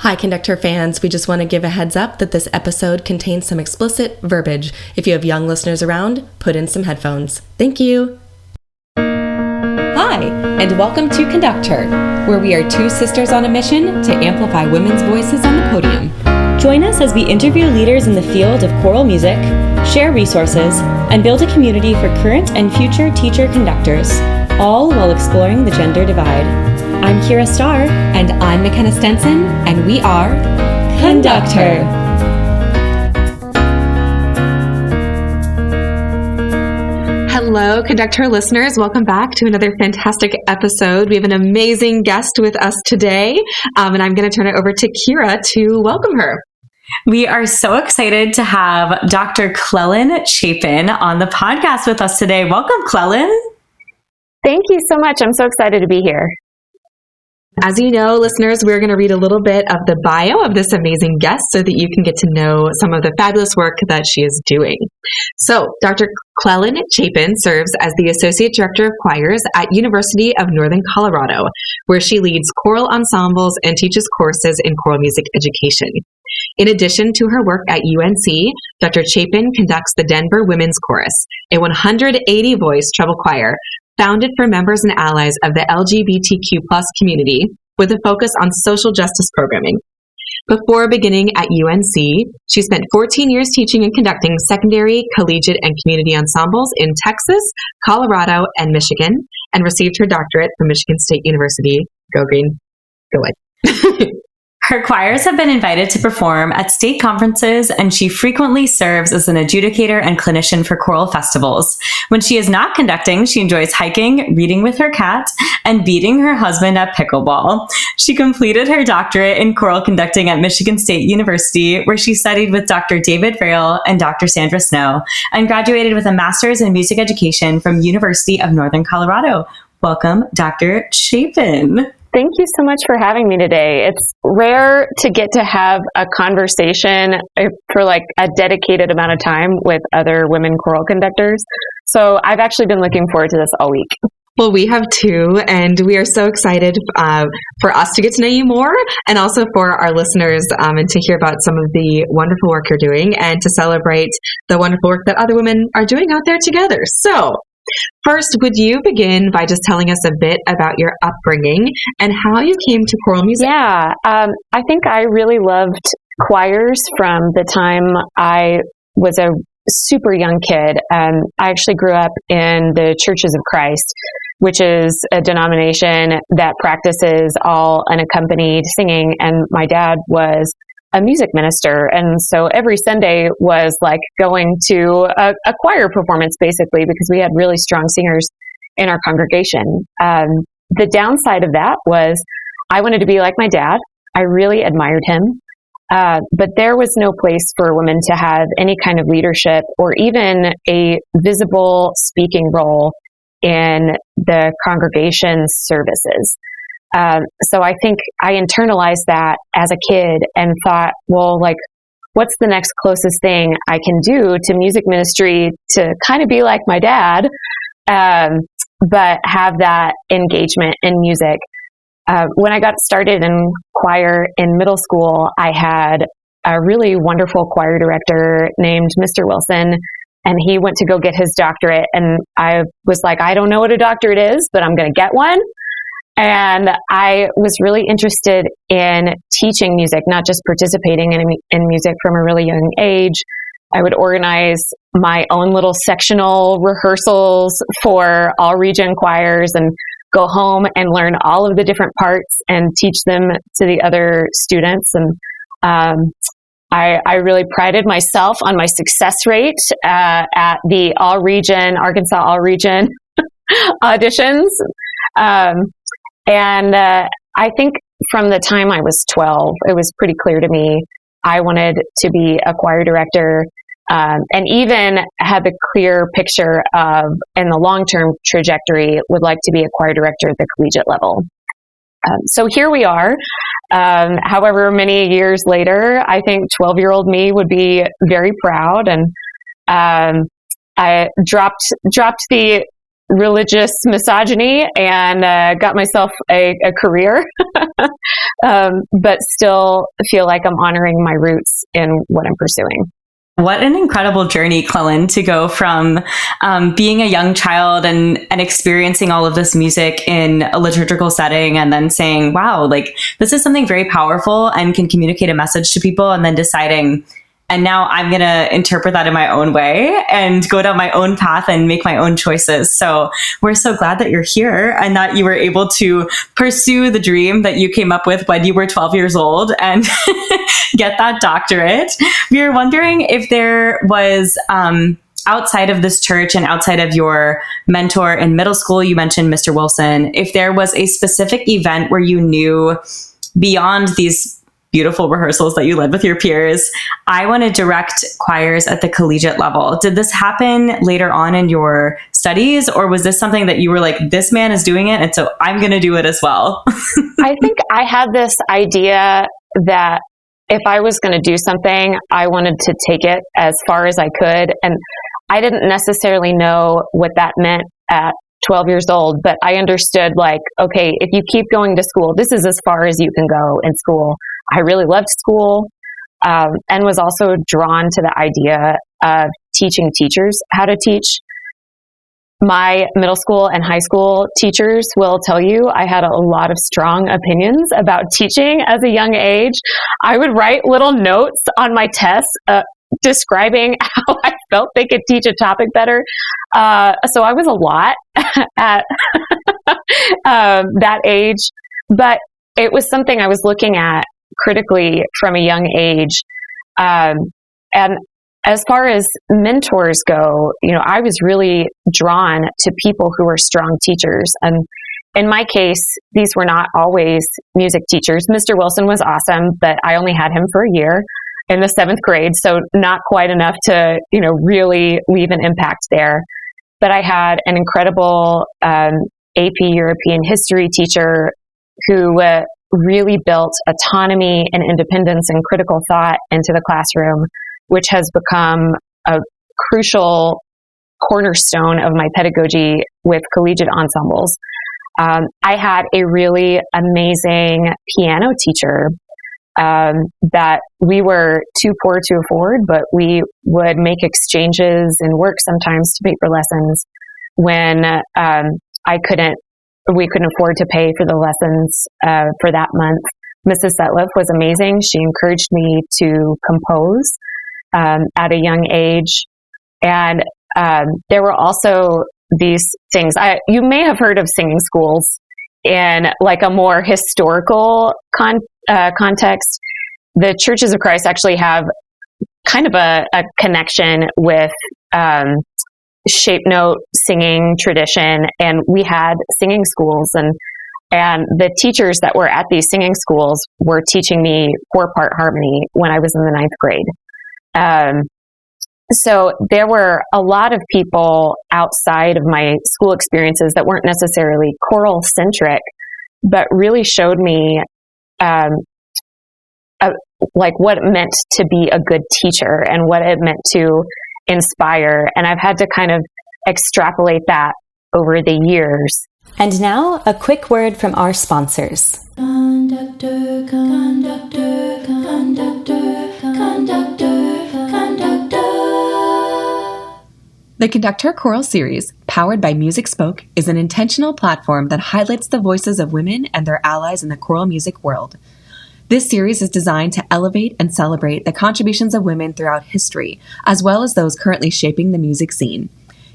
Hi, Conductor fans. We just want to give a heads up that this episode contains some explicit verbiage. If you have young listeners around, put in some headphones. Thank you. Hi, and welcome to Conductor, where we are two sisters on a mission to amplify women's voices on the podium. Join us as we interview leaders in the field of choral music, share resources, and build a community for current and future teacher conductors, all while exploring the gender divide. I'm Kyra Starr. And I'm McKenna Stenson, and we are Conductor. Hello, Conductor listeners. Welcome back to another fantastic episode. We have an amazing guest with us today, and I'm going to turn it over to Kyra to welcome her. We are so excited to have Dr. Clelyn Chapin on the podcast with us today. Welcome, Clelyn. Thank you so much. I'm so excited to be here. As you know, listeners, we're going to read a little bit of the bio of this amazing guest so that you can get to know some of the fabulous work that she is doing. So, Dr. Clelyn Chapin serves as the Associate Director of Choirs at University of Northern Colorado, where she leads choral ensembles and teaches courses in choral music education. In addition to her work at UNC, Dr. Chapin conducts the Denver Women's Chorus, a 180-voice treble choir founded for members and allies of the LGBTQ+ community with a focus on social justice programming. Before beginning at UNC, she spent 14 years teaching and conducting secondary, collegiate, and community ensembles in Texas, Colorado, and Michigan, and received her doctorate from Michigan State University. Go Green, go White. Her choirs have been invited to perform at state conferences, and she frequently serves as an adjudicator and clinician for choral festivals. When she is not conducting, she enjoys hiking, reading with her cat, and beating her husband at pickleball. She completed her doctorate in choral conducting at Michigan State University, where she studied with Dr. David Farrell and Dr. Sandra Snow, and graduated with a master's in music education from University of Northern Colorado. Welcome, Dr. Chapin. Thank you so much for having me today. It's rare to get to have a conversation for like a dedicated amount of time with other women choral conductors. So I've actually been looking forward to this all week. Well, we have too, and we are so excited for us to get to know you more, and also for our listeners and to hear about some of the wonderful work you're doing, and to celebrate the wonderful work that other women are doing out there together. So, first, would you begin by just telling us a bit about your upbringing and how you came to choral music? Yeah, I think I really loved choirs from the time I was a super young kid. I actually grew up in the Churches of Christ, which is a denomination that practices all unaccompanied singing, and my dad was a music minister, and so every Sunday was like going to a choir performance, basically, because we had really strong singers in our congregation. The downside of that was I wanted to be like my dad. I really admired him, but there was no place for women to have any kind of leadership or even a visible speaking role in the congregation's services. So I think I internalized that as a kid and thought, well, like, what's the next closest thing I can do to music ministry to kind of be like my dad, but have that engagement in music. When I got started in choir in middle school, I had a really wonderful choir director named Mr. Wilson, and he went to go get his doctorate. And I was like, I don't know what a doctorate is, but I'm going to get one. And I was really interested in teaching music, not just participating in music from a really young age. I would organize my own little sectional rehearsals for all region choirs and go home and learn all of the different parts and teach them to the other students. And I really prided myself on my success rate at the Arkansas all region auditions. And I think from the time I was 12, it was pretty clear to me I wanted to be a choir director, and even had the clear picture of, in the long-term trajectory, would like to be a choir director at the collegiate level. So here we are. However many years later, I think 12-year-old me would be very proud, and I dropped the religious misogyny and got myself a career, but still feel like I'm honoring my roots in what I'm pursuing. What an incredible journey, Clelyn, to go from being a young child and experiencing all of this music in a liturgical setting and then saying, wow, like this is something very powerful and can communicate a message to people, and then deciding, and now I'm going to interpret that in my own way and go down my own path and make my own choices. So we're so glad that you're here and that you were able to pursue the dream that you came up with when you were 12 years old and get that doctorate. We were wondering if there was, outside of this church and outside of your mentor in middle school, you mentioned Mr. Wilson, if there was a specific event where you knew beyond these beautiful rehearsals that you led with your peers, I want to direct choirs at the collegiate level. Did this happen later on in your studies, or was this something that you were like, this man is doing it, and so I'm going to do it as well? I think I had this idea that if I was going to do something, I wanted to take it as far as I could. And I didn't necessarily know what that meant at 12 years old, but I understood, like, okay, if you keep going to school, this is as far as you can go in school. I really loved school, and was also drawn to the idea of teaching teachers how to teach. My middle school and high school teachers will tell you I had a lot of strong opinions about teaching as a young age. I would write little notes on my tests describing how I felt they could teach a topic better. So I was a lot at that age, but it was something I was looking at critically from a young age. And as far as mentors go, I was really drawn to people who were strong teachers. And in my case, these were not always music teachers. Mr. Wilson was awesome, but I only had him for a year in the 7th grade, so not quite enough to, really leave an impact there. But I had an incredible AP European history teacher who really built autonomy and independence and critical thought into the classroom, which has become a crucial cornerstone of my pedagogy with collegiate ensembles. I had a really amazing piano teacher that we were too poor to afford, but we would make exchanges and work sometimes to pay for lessons when we couldn't afford to pay for the lessons for that month. Mrs. Setliff was amazing. She encouraged me to compose at a young age. And there were also these things. You may have heard of singing schools in like a more historical context. The Churches of Christ actually have kind of a connection with shape note singing tradition, and we had singing schools, and the teachers that were at these singing schools were teaching me 4-part harmony when I was in the 9th grade. So there were a lot of people outside of my school experiences that weren't necessarily choral centric, but really showed me like what it meant to be a good teacher and what it meant to inspire. And I've had to kind of extrapolate that over the years. And now a quick word from our sponsors. Conductor, conductor, conductor, conductor, conductor. The Conductor Choral Series, powered by Music Spoke, is an intentional platform that highlights the voices of women and their allies in the choral music world. This series is designed to elevate and celebrate the contributions of women throughout history, as well as those currently shaping the music scene.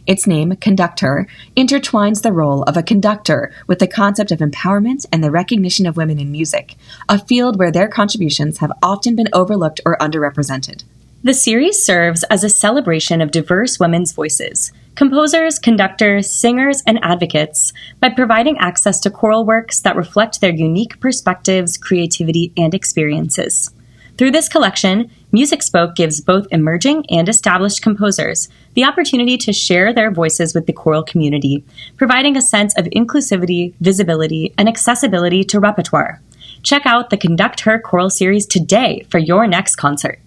Its name, Conductor, intertwines the role of a conductor with the concept of empowerment and the recognition of women in music, a field where their contributions have often been overlooked or underrepresented. The series serves as a celebration of diverse women's voices, composers, conductors, singers, and advocates, by providing access to choral works that reflect their unique perspectives, creativity, and experiences. Through this collection, Music Spoke gives both emerging and established composers the opportunity to share their voices with the choral community, providing a sense of inclusivity, visibility, and accessibility to repertoire. Check out the Conduct Her Choral Series today for your next concert.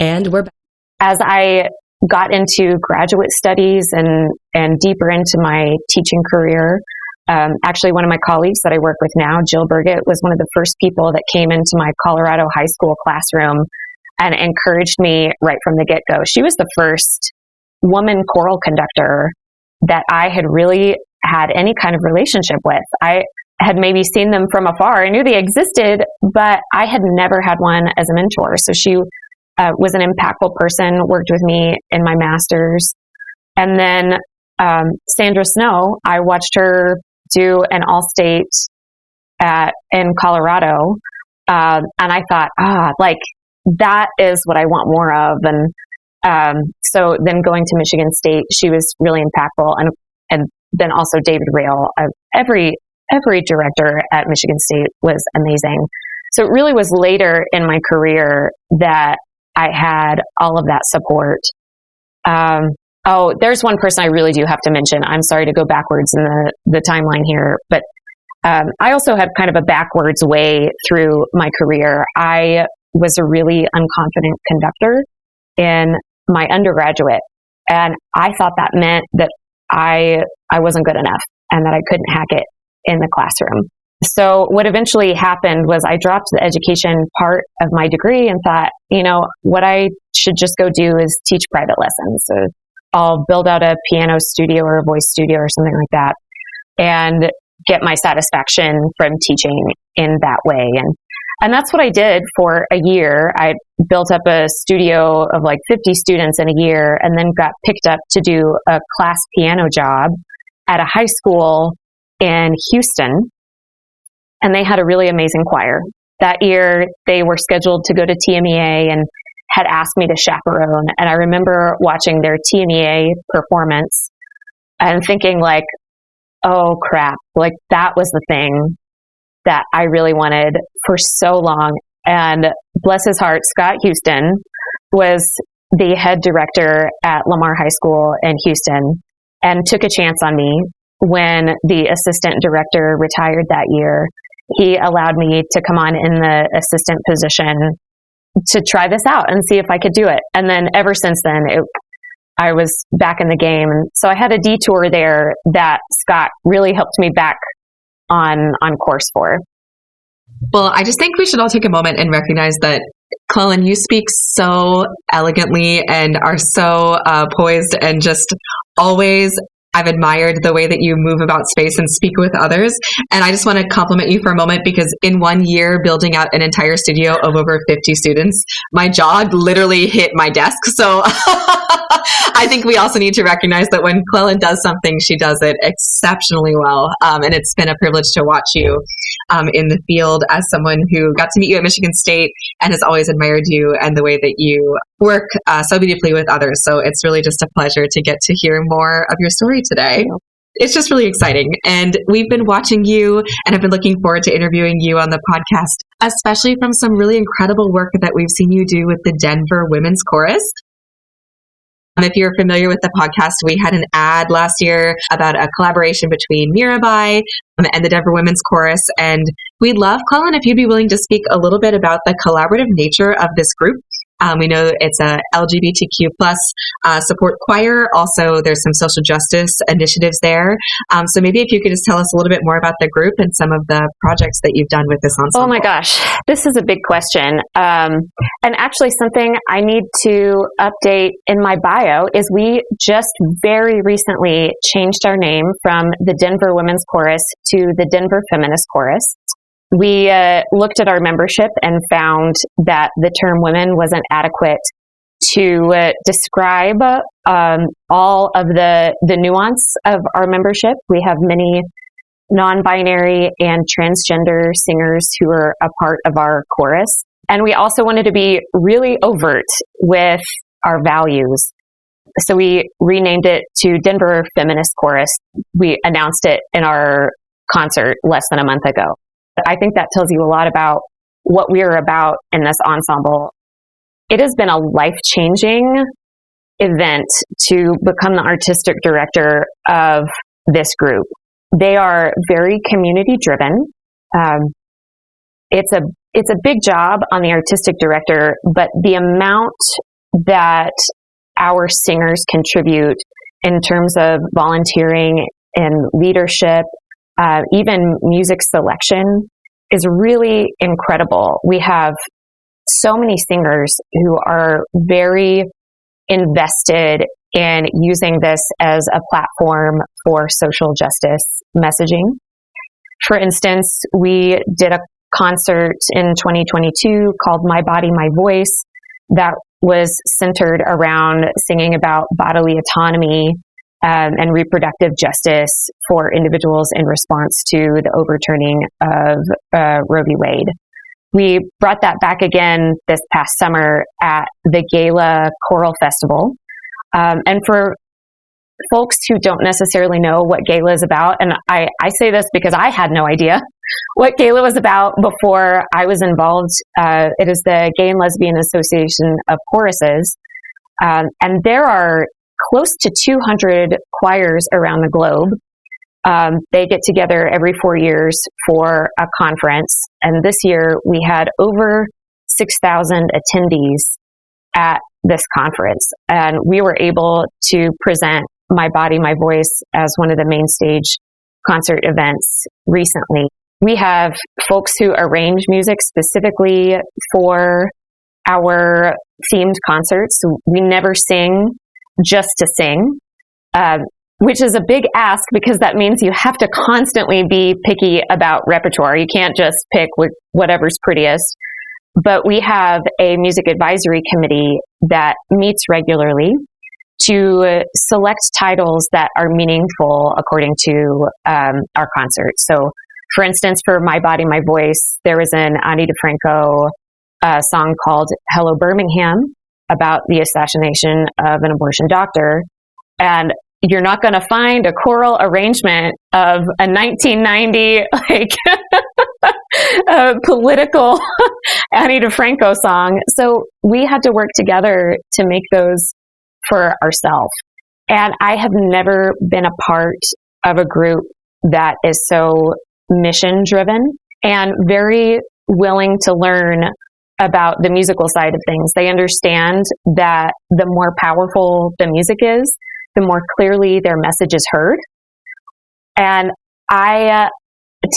And we're back. As I got into graduate studies and deeper into my teaching career. Actually, one of my colleagues that I work with now, Jill Burgett, was one of the first people that came into my Colorado high school classroom and encouraged me right from the get-go. She was the first woman choral conductor that I had really had any kind of relationship with. I had maybe seen them from afar. I knew they existed, but I had never had one as a mentor. So she was an impactful person, worked with me in my master's. And then Sandra Snow, I watched her do an all-state in Colorado. And I thought, that is what I want more of. And so then going to Michigan State, she was really impactful. And then also David Rail. Every director at Michigan State was amazing. So it really was later in my career that I had all of that support. There's one person I really do have to mention. I'm sorry to go backwards in the timeline here, but I also had kind of a backwards way through my career. I was a really unconfident conductor in my undergraduate, and I thought that meant that I wasn't good enough and that I couldn't hack it in the classroom. So what eventually happened was I dropped the education part of my degree and thought, what I should just go do is teach private lessons. So I'll build out a piano studio or a voice studio or something like that and get my satisfaction from teaching in that way. And that's what I did for a year. I built up a studio of like 50 students in a year and then got picked up to do a class piano job at a high school in Houston. And they had a really amazing choir. That year, they were scheduled to go to TMEA and had asked me to chaperone. And I remember watching their TMEA performance and thinking like, oh crap, like that was the thing that I really wanted for so long. And bless his heart, Scott Houston was the head director at Lamar High School in Houston and took a chance on me when the assistant director retired that year. He allowed me to come on in the assistant position to try this out and see if I could do it. And then ever since then, I was back in the game. So I had a detour there that Scott really helped me back on course for. Well, I just think we should all take a moment and recognize that, Clelyn, you speak so elegantly and are so poised and just always, I've admired the way that you move about space and speak with others. And I just want to compliment you for a moment because in 1 year, building out an entire studio of over 50 students, my jaw literally hit my desk. So I think we also need to recognize that when Clelyn does something, she does it exceptionally well. And it's been a privilege to watch you in the field as someone who got to meet you at Michigan State and has always admired you and the way that you work so beautifully with others. So it's really just a pleasure to get to hear more of your story today. It's just really exciting. And we've been watching you and have been looking forward to interviewing you on the podcast, especially from some really incredible work that we've seen you do with the Denver Women's Chorus. If you're familiar with the podcast, we had an ad last year about a collaboration between Mirabai and the Denver Women's Chorus. And we'd love, Clelyn, if you'd be willing to speak a little bit about the collaborative nature of this group. We know it's a LGBTQ plus support choir. Also, there's some social justice initiatives there. So maybe if you could just tell us a little bit more about the group and some of the projects that you've done with this ensemble. Oh my gosh, this is a big question. And actually something I need to update in my bio is we just very recently changed our name from the Denver Women's Chorus to the Denver Feminist Chorus. We looked at our membership and found that the term women wasn't adequate to describe all of the nuance of our membership. We have many non-binary and transgender singers who are a part of our chorus. And we also wanted to be really overt with our values. So we renamed it to Denver Feminist Chorus. We announced it in our concert less than a month ago. I think that tells you a lot about what we're about in this ensemble. It has been a life-changing event to become the artistic director of this group. They are very community-driven. It's a big job on the artistic director, but the amount that our singers contribute in terms of volunteering and leadership, even music selection, is really incredible. We have so many singers who are very invested in using this as a platform for social justice messaging. For instance, we did a concert in 2022 called My Body, My Voice that was centered around singing about bodily autonomy and reproductive justice for individuals in response to the overturning of Roe v. Wade. We brought that back again this past summer at the Gala Choral Festival. And for folks who don't necessarily know what Gala is about, and I say this because I had no idea what Gala was about before I was involved. It is the Gay and Lesbian Association of Choruses. And there are close to 200 choirs around the globe. They get together every 4 years for a conference. And this year we had over 6,000 attendees at this conference. And we were able to present My Body, My Voice as one of the main stage concert events recently. We have folks who arrange music specifically for our themed concerts. We never sing just to sing, which is a big ask because that means you have to constantly be picky about repertoire. You can't just pick whatever's prettiest. But we have a music advisory committee that meets regularly to select titles that are meaningful according to our concert. So, for instance, for My Body, My Voice, there was an Ani DeFranco song called Hello Birmingham about the assassination of an abortion doctor. And you're not going to find a choral arrangement of a 1990 political Ani DeFranco song. So we had to work together to make those for ourselves. And I have never been a part of a group that is so mission driven and very willing to learn about the musical side of things. They understand that the more powerful the music is, the more clearly their message is heard. And I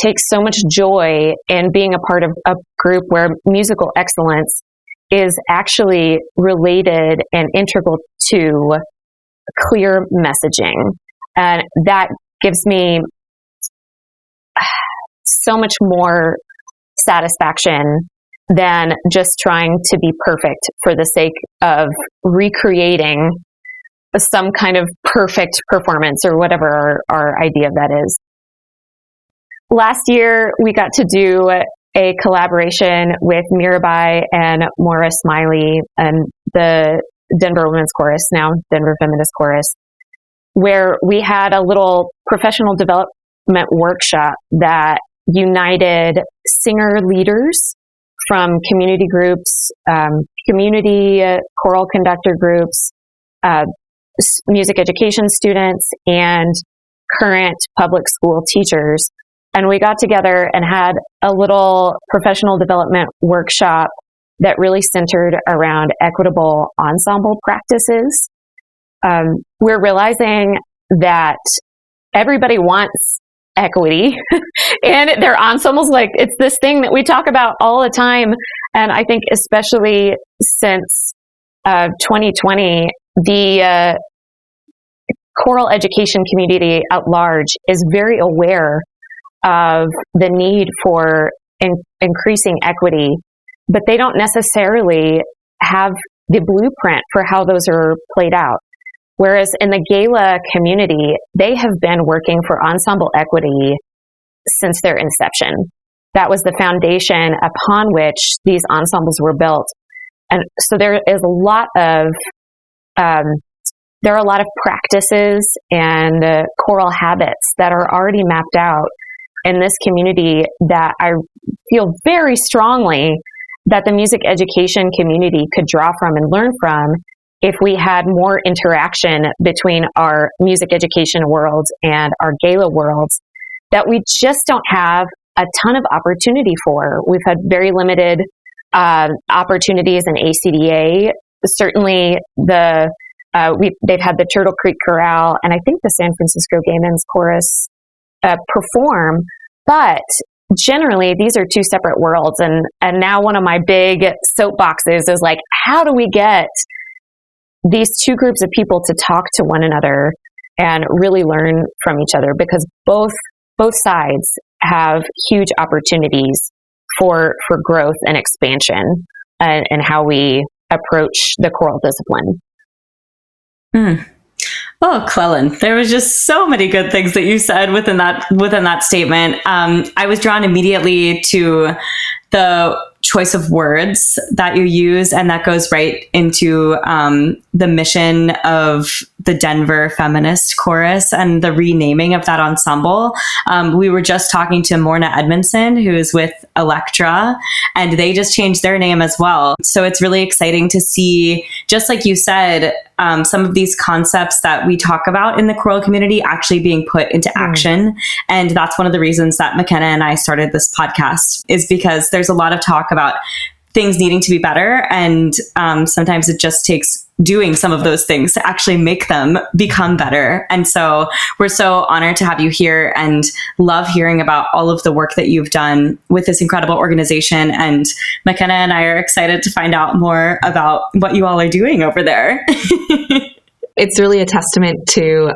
take so much joy in being a part of a group where musical excellence is actually related and integral to clear messaging. And that gives me so much more satisfaction than just trying to be perfect for the sake of recreating some kind of perfect performance or whatever our idea of that is. Last year, we got to do a collaboration with Mirabai and Maura Smiley and the Denver Women's Chorus, now Denver Feminist Chorus, where we had a little professional development workshop that united singer leaders from community groups, community choral conductor groups, music education students, and current public school teachers. And we got together and had a little professional development workshop that really centered around equitable ensemble practices. We're realizing that everybody wants equity in their ensembles. Like, it's this thing that we talk about all the time. And I think especially since 2020, the choral education community at large is very aware of the need for increasing equity, but they don't necessarily have the blueprint for how those are played out. Whereas in the Gala community, they have been working for ensemble equity since their inception. That was the foundation upon which these ensembles were built. And so there are a lot of practices and choral habits that are already mapped out in this community that I feel very strongly that the music education community could draw from and learn from if we had more interaction between our music education worlds and our Gala worlds that we just don't have a ton of opportunity for. We've had very limited opportunities in ACDA. Certainly the They've had the Turtle Creek Chorale, and I think the San Francisco Gay Men's Chorus perform. But generally, these are two separate worlds. And now one of my big soapboxes is like, how do we get these two groups of people to talk to one another and really learn from each other? Because both sides have huge opportunities for growth and expansion and how we approach the choral discipline. Oh, Clelyn, there was just so many good things that you said within that statement. I was drawn immediately to the choice of words that you use, and that goes right into the mission of the Denver Feminist Chorus and the renaming of that ensemble. We were just talking to Morna Edmondson, who is with Electra, and they just changed their name as well. So it's really exciting to see, just like you said, some of these concepts that we talk about in the choral community actually being put into action. And that's one of the reasons that McKenna and I started this podcast, is because there's a lot of talk about things needing to be better. And sometimes it just takes doing some of those things to actually make them become better. And so we're so honored to have you here and love hearing about all of the work that you've done with this incredible organization. And McKenna and I are excited to find out more about what you all are doing over there. It's really a testament to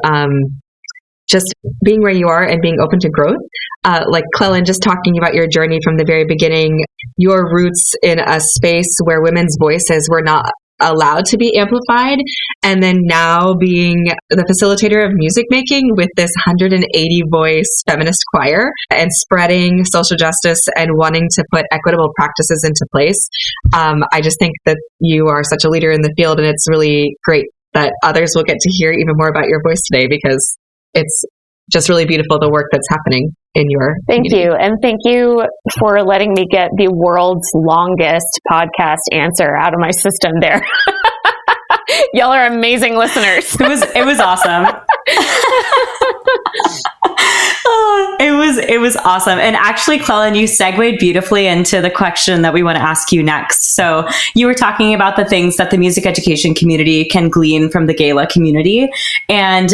just being where you are and being open to growth. Like Clelyn, just talking about your journey from the very beginning, your roots in a space where women's voices were not allowed to be amplified, and then now being the facilitator of music making with this 180 voice feminist choir and spreading social justice and wanting to put equitable practices into place. I just think that you are such a leader in the field, and it's really great that others will get to hear even more about your voice today, because it's just really beautiful, the work that's happening in your Thank community. you. And thank you for letting me get the world's longest podcast answer out of my system there. Y'all are amazing listeners. It was awesome. It was awesome. And actually, Clelyn, you segued beautifully into the question that we want to ask you next. So you were talking about the things that the music education community can glean from the gala community. And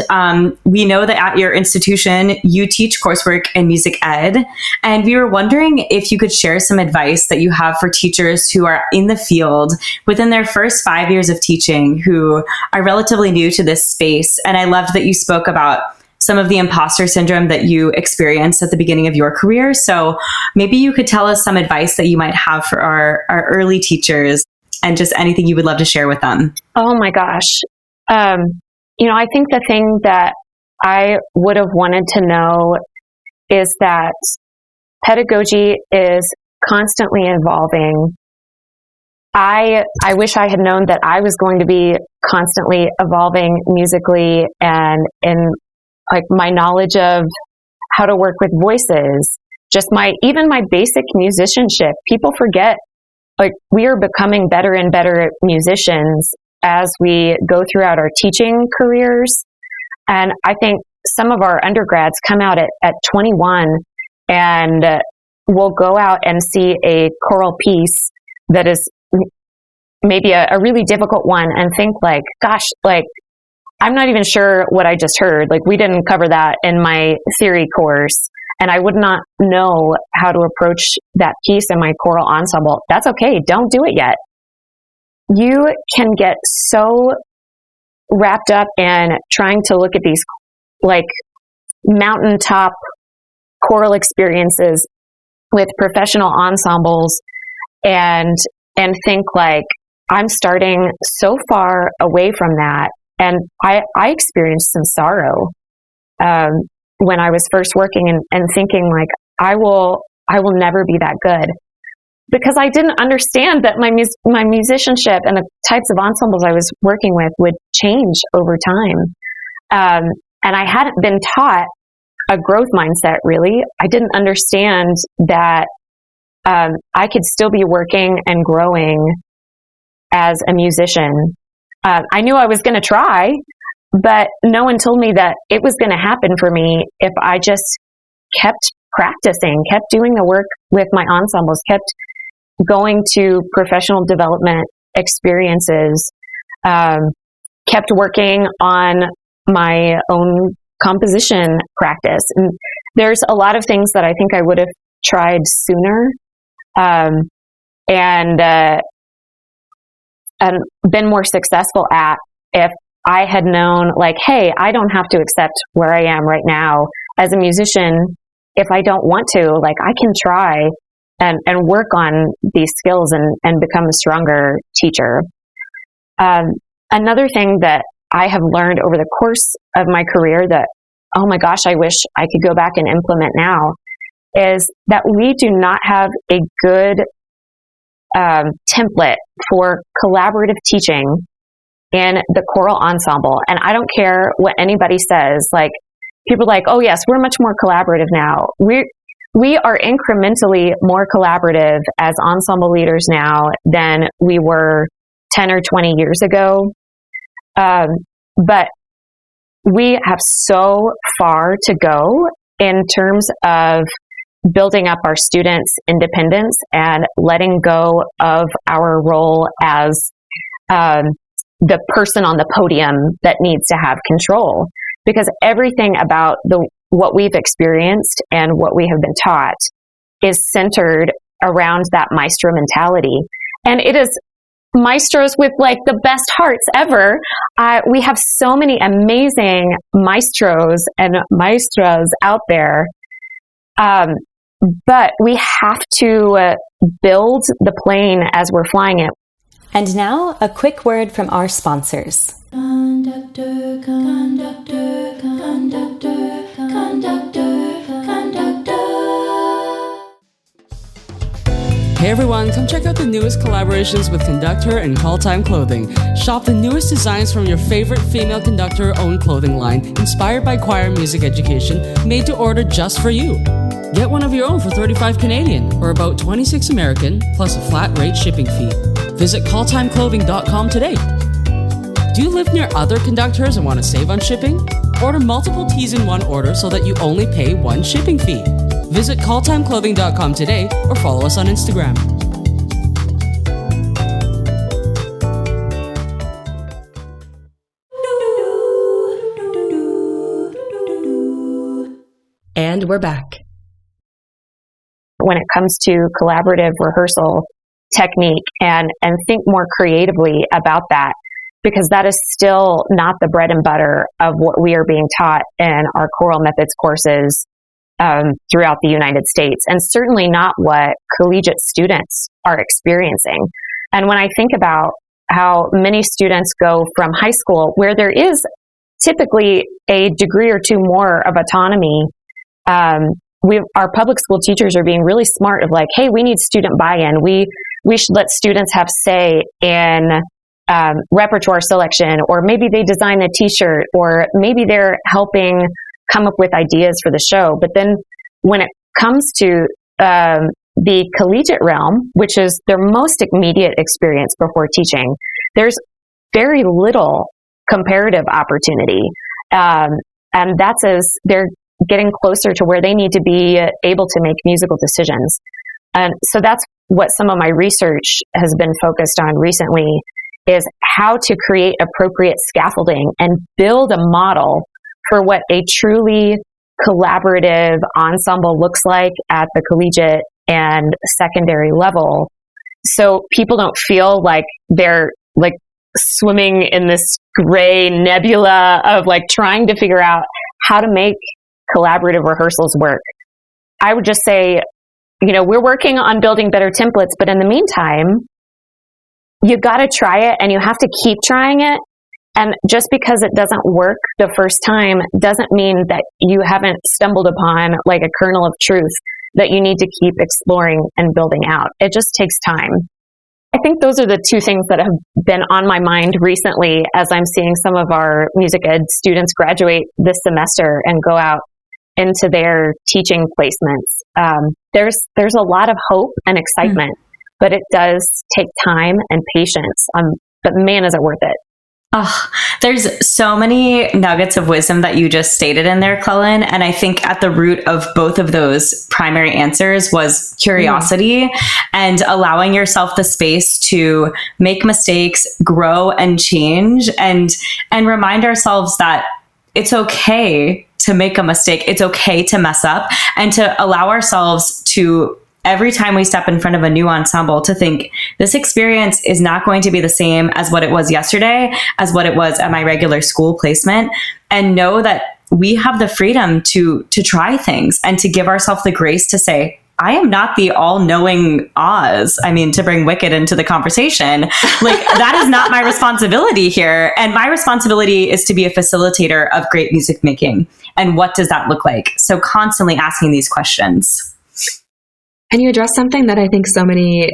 we know that at your institution, you teach coursework in music ed. And we were wondering if you could share some advice that you have for teachers who are in the field within their first 5 years of teaching, who are relatively new to this space. And I loved that you spoke about some of the imposter syndrome that you experienced at the beginning of your career. So maybe you could tell us some advice that you might have for our early teachers, and just anything you would love to share with them. Oh my gosh. I think the thing that I would have wanted to know is that pedagogy is constantly evolving. I wish I had known that I was going to be constantly evolving musically, and in like my knowledge of how to work with voices, just even my basic musicianship. People forget, like, we are becoming better and better musicians as we go throughout our teaching careers. And I think some of our undergrads come out at 21 and will go out and see a choral piece that is maybe a really difficult one and think like, gosh, like, I'm not even sure what I just heard. Like, we didn't cover that in my theory course, and I would not know how to approach that piece in my choral ensemble. That's okay. Don't do it yet. You can get so wrapped up in trying to look at these like mountaintop choral experiences with professional ensembles and think like, I'm starting so far away from that. And I experienced some sorrow when I was first working and thinking like, I will never be that good, because I didn't understand that my musicianship and the types of ensembles I was working with would change over time. And I hadn't been taught a growth mindset, really. I didn't understand that I could still be working and growing as a musician. I knew I was going to try, but no one told me that it was going to happen for me if I just kept practicing, kept doing the work with my ensembles, kept going to professional development experiences. kept working on my own composition practice. And there's a lot of things that I think I would have tried sooner, and been more successful at if I had known, like, hey, I don't have to accept where I am right now as a musician. If I don't want to, like, I can try and work on these skills and become a stronger teacher. Another thing that I have learned over the course of my career that, oh my gosh, I wish I could go back and implement now, is that we do not have a good template for collaborative teaching in the choral ensemble. And I don't care what anybody says, like, people are like, oh yes, we're much more collaborative now. We are incrementally more collaborative as ensemble leaders now than we were 10 or 20 years ago. But we have so far to go in terms of building up our students' independence and letting go of our role as the person on the podium that needs to have control. Because everything about what we've experienced and what we have been taught is centered around that maestro mentality. And it is maestros with like the best hearts ever. We have so many amazing maestros and maestras out there. But we have to build the plane as we're flying it. And now, a quick word from our sponsors. Conductor, conductor, conductor, conductor, conductor. Hey everyone, come check out the newest collaborations with Conductor and Call Time Clothing. Shop the newest designs from your favorite female conductor-owned clothing line, inspired by choir music education, made to order just for you. Get one of your own for $35 Canadian, or about $26 American, plus a flat rate shipping fee. Visit calltimeclothing.com today. Do you live near other conductors and want to save on shipping? Order multiple tees in one order so that you only pay one shipping fee. Visit calltimeclothing.com today or follow us on Instagram. And we're back. When it comes to collaborative rehearsal technique and think more creatively about that, because that is still not the bread and butter of what we are being taught in our choral methods courses throughout the United States, and certainly not what collegiate students are experiencing. And when I think about how many students go from high school, where there is typically a degree or two more of autonomy, our public school teachers are being really smart of like, hey, we need student buy-in. We should let students have say in repertoire selection, or maybe they design a t-shirt, or maybe they're helping come up with ideas for the show. But then when it comes to the collegiate realm, which is their most immediate experience before teaching, there's very little comparative opportunity. And that's as they're getting closer to where they need to be able to make musical decisions. And so that's what some of my research has been focused on recently, is how to create appropriate scaffolding and build a model for what a truly collaborative ensemble looks like at the collegiate and secondary level. So people don't feel like they're like swimming in this gray nebula of like trying to figure out how to make collaborative rehearsals work. I would just say, we're working on building better templates, but in the meantime, you got to try it and you have to keep trying it. And just because it doesn't work the first time doesn't mean that you haven't stumbled upon like a kernel of truth that you need to keep exploring and building out. It just takes time. I think those are the two things that have been on my mind recently as I'm seeing some of our music ed students graduate this semester and go out into their teaching placements. There's a lot of hope and excitement, but it does take time and patience. But man, is it worth it. Oh, there's so many nuggets of wisdom that you just stated in there, Clelyn. And I think at the root of both of those primary answers was curiosity and allowing yourself the space to make mistakes, grow and change, and remind ourselves that it's okay to make a mistake. It's okay to mess up, and to allow ourselves to, every time we step in front of a new ensemble, to think this experience is not going to be the same as what it was yesterday, as what it was at my regular school placement, and know that we have the freedom to try things and to give ourselves the grace to say, I am not the all-knowing Oz. I mean, to bring Wicked into the conversation, like that is not my responsibility here. And my responsibility is to be a facilitator of great music making. And what does that look like? So constantly asking these questions. And you address something that I think so many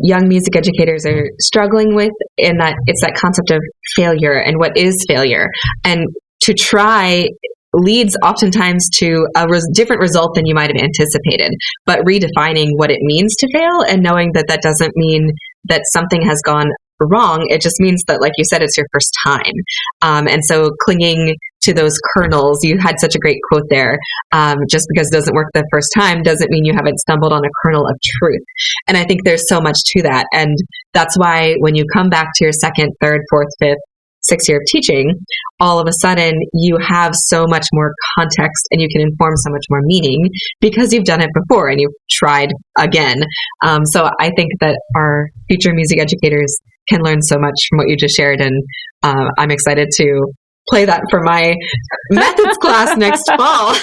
young music educators are struggling with, in that it's that concept of failure and what is failure. And to try leads oftentimes to a different result than you might have anticipated, but redefining what it means to fail and knowing that that doesn't mean that something has gone wrong. It just means that, like you said, it's your first time. And so clinging to those kernels, you had such a great quote there, just because it doesn't work the first time doesn't mean you haven't stumbled on a kernel of truth. And I think there's so much to that. And that's why when you come back to your second, third, fourth, fifth, sixth year of teaching, all of a sudden you have so much more context and you can inform so much more meaning because you've done it before and you've tried again. So I think that our future music educators can learn so much from what you just shared. And I'm excited to play that for my methods class next fall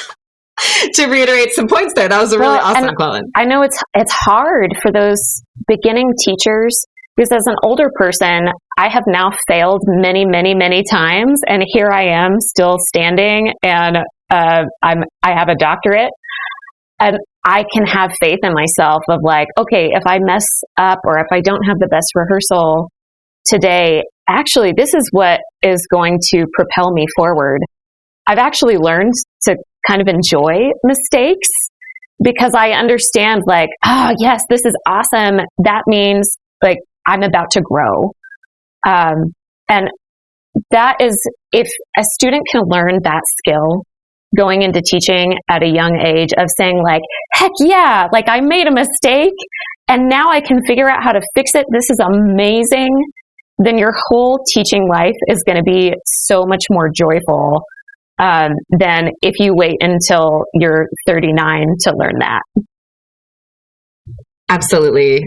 to reiterate some points there. That was a really awesome, Clelyn. I know it's hard for those beginning teachers, because as an older person, I have now failed many, many, many times, and here I am still standing, and I have a doctorate, and I can have faith in myself of like, okay, if I mess up or if I don't have the best rehearsal today, actually, this is what is going to propel me forward. I've actually learned to kind of enjoy mistakes because I understand like, oh, yes, this is awesome. That means like I'm about to grow. And that is, if a student can learn that skill going into teaching at a young age of saying like, heck yeah, like I made a mistake and now I can figure out how to fix it. This is amazing. Then your whole teaching life is going to be so much more joyful than if you wait until you're 39 to learn that. Absolutely.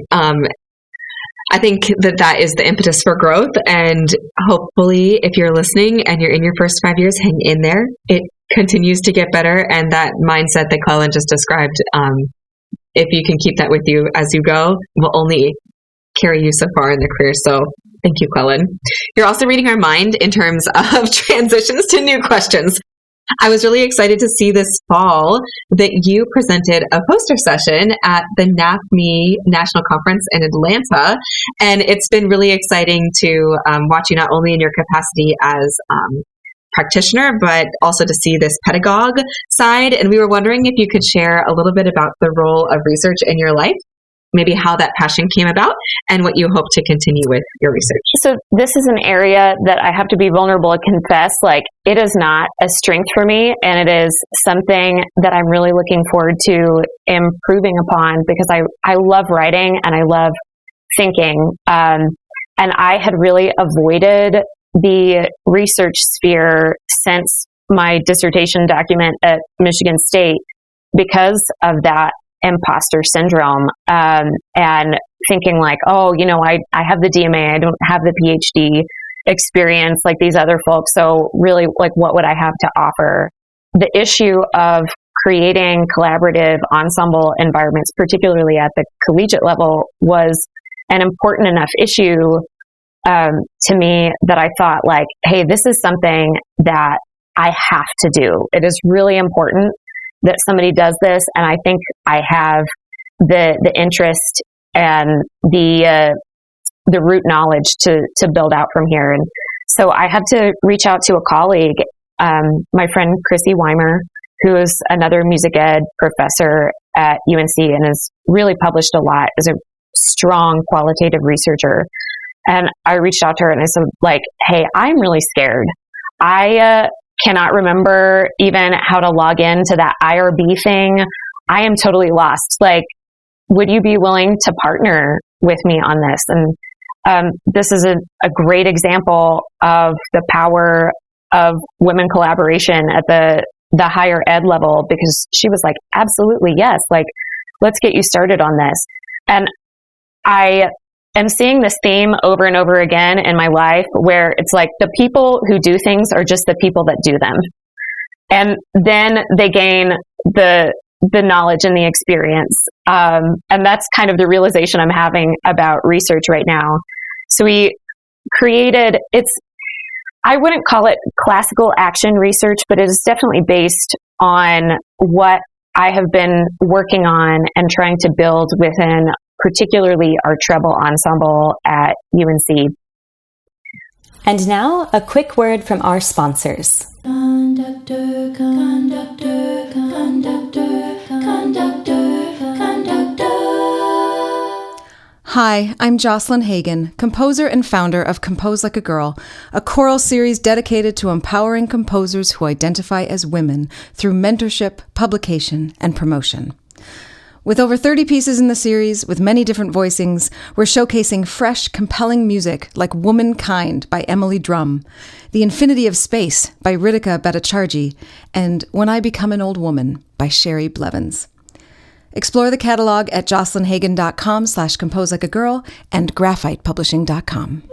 I think that is the impetus for growth. And hopefully, if you're listening and you're in your first 5 years, hang in there. It continues to get better. And that mindset that Clelyn just described, if you can keep that with you as you go, will only carry you so far in the career. So thank you, Clelyn. You're also reading our mind in terms of transitions to new questions. I was really excited to see this fall that you presented a poster session at the NAFME National Conference in Atlanta. And it's been really exciting to watch you not only in your capacity as practitioner, but also to see this pedagogue side. And we were wondering if you could share a little bit about the role of research in your life, maybe how that passion came about and what you hope to continue with your research. So this is an area that I have to be vulnerable and confess, like it is not a strength for me, and it is something that I'm really looking forward to improving upon because I love writing and I love thinking. And I had really avoided the research sphere since my dissertation document at Michigan State because of that imposter syndrome, and thinking like, oh, you know, I have the DMA, I don't have the PhD experience like these other folks. So really, like, what would I have to offer? The issue of creating collaborative ensemble environments, particularly at the collegiate level, was an important enough issue to me that I thought like, hey, this is something that I have to do. It is really important that somebody does this, and I think I have the interest and the root knowledge to build out from here. And so I had to reach out to a colleague, my friend Chrissy Weimer, who is another music ed professor at UNC and has really published a lot, is a strong qualitative researcher. And I reached out to her and I said, like, hey, I'm really scared. I cannot remember even how to log into that IRB thing. I am totally lost. Like, would you be willing to partner with me on this? And this is a great example of the power of women collaboration at the higher ed level, because she was like, absolutely, yes. Like, let's get you started on this. And I am seeing this theme over and over again in my life, where it's like the people who do things are just the people that do them. And then they gain the knowledge and the experience. And that's kind of the realization I'm having about research right now. So we created, I wouldn't call it classical action research, but it is definitely based on what I have been working on and trying to build within particularly our treble ensemble at UNC. And now, a quick word from our sponsors. Conductor, conductor, conductor, conductor, conductor. Hi, I'm Jocelyn Hagan, composer and founder of Compose Like a Girl, a choral series dedicated to empowering composers who identify as women through mentorship, publication, and promotion. With over 30 pieces in the series, with many different voicings, we're showcasing fresh, compelling music like Womankind by Emily Drum, The Infinity of Space by Ritika Bhattacharjee, and When I Become an Old Woman by Sherry Blevins. Explore the catalog at jocelynhagan.com/composelikeagirl and graphitepublishing.com.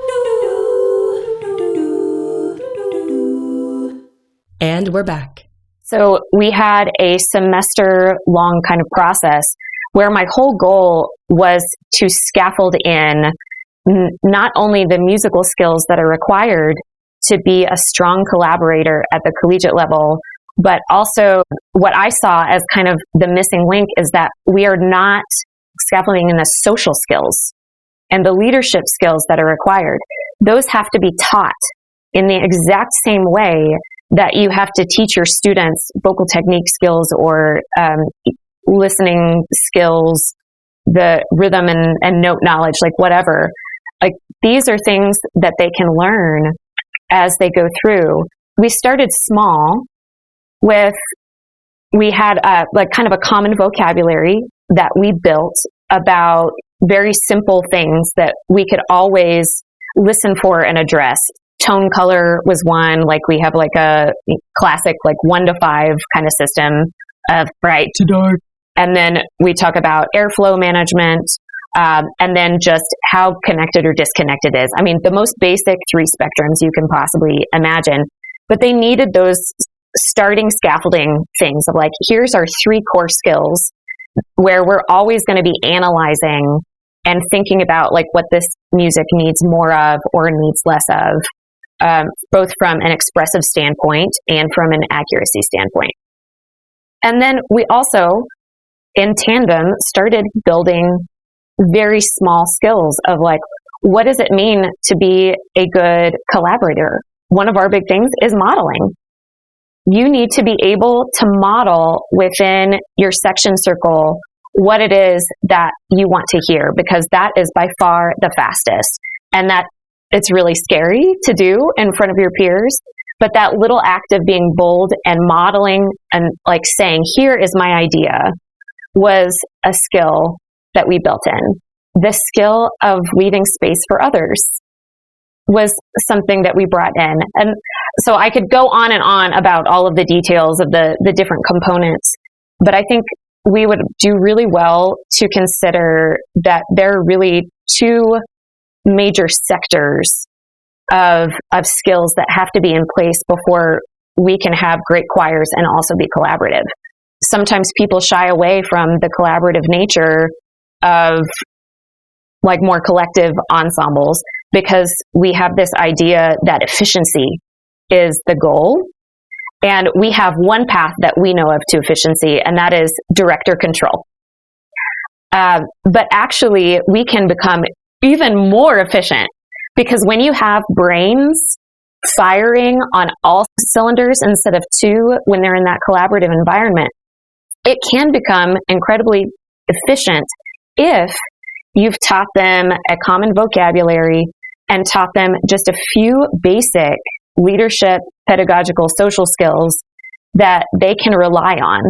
And we're back. So we had a semester-long kind of process where my whole goal was to scaffold in not only the musical skills that are required to be a strong collaborator at the collegiate level, but also what I saw as kind of the missing link is that we are not scaffolding in the social skills and the leadership skills that are required. Those have to be taught in the exact same way that you have to teach your students vocal technique skills or listening skills, the rhythm and note knowledge, like whatever. Like, these are things that they can learn as they go through. We started small we had like kind of a common vocabulary that we built about very simple things that we could always listen for and address. Tone color was one, like we have like a classic like 1 to 5 kind of system of bright to dark. And then we talk about airflow management, and then just how connected or disconnected it is. I mean, the most basic 3 spectrums you can possibly imagine, but they needed those starting scaffolding things of like, here's our 3 core skills where we're always going to be analyzing and thinking about like what this music needs more of or needs less of. Both from an expressive standpoint and from an accuracy standpoint. And then we also, in tandem, started building very small skills of like, what does it mean to be a good collaborator? One of our big things is modeling. You need to be able to model within your section circle what it is that you want to hear, because that is by far the fastest. And that it's really scary to do in front of your peers, but that little act of being bold and modeling and like saying, here is my idea, was a skill that we built in. The skill of leaving space for others was something that we brought in. And so I could go on and on about all of the details of the different components, but I think we would do really well to consider that there are really 2 major sectors of skills that have to be in place before we can have great choirs and also be collaborative. Sometimes people shy away from the collaborative nature of like more collective ensembles because we have this idea that efficiency is the goal. And we have one path that we know of to efficiency, and that is director control. But actually, we can become even more efficient, because when you have brains firing on all cylinders instead of 2 when they're in that collaborative environment, it can become incredibly efficient if you've taught them a common vocabulary, and taught them just a few basic leadership, pedagogical, social skills that they can rely on.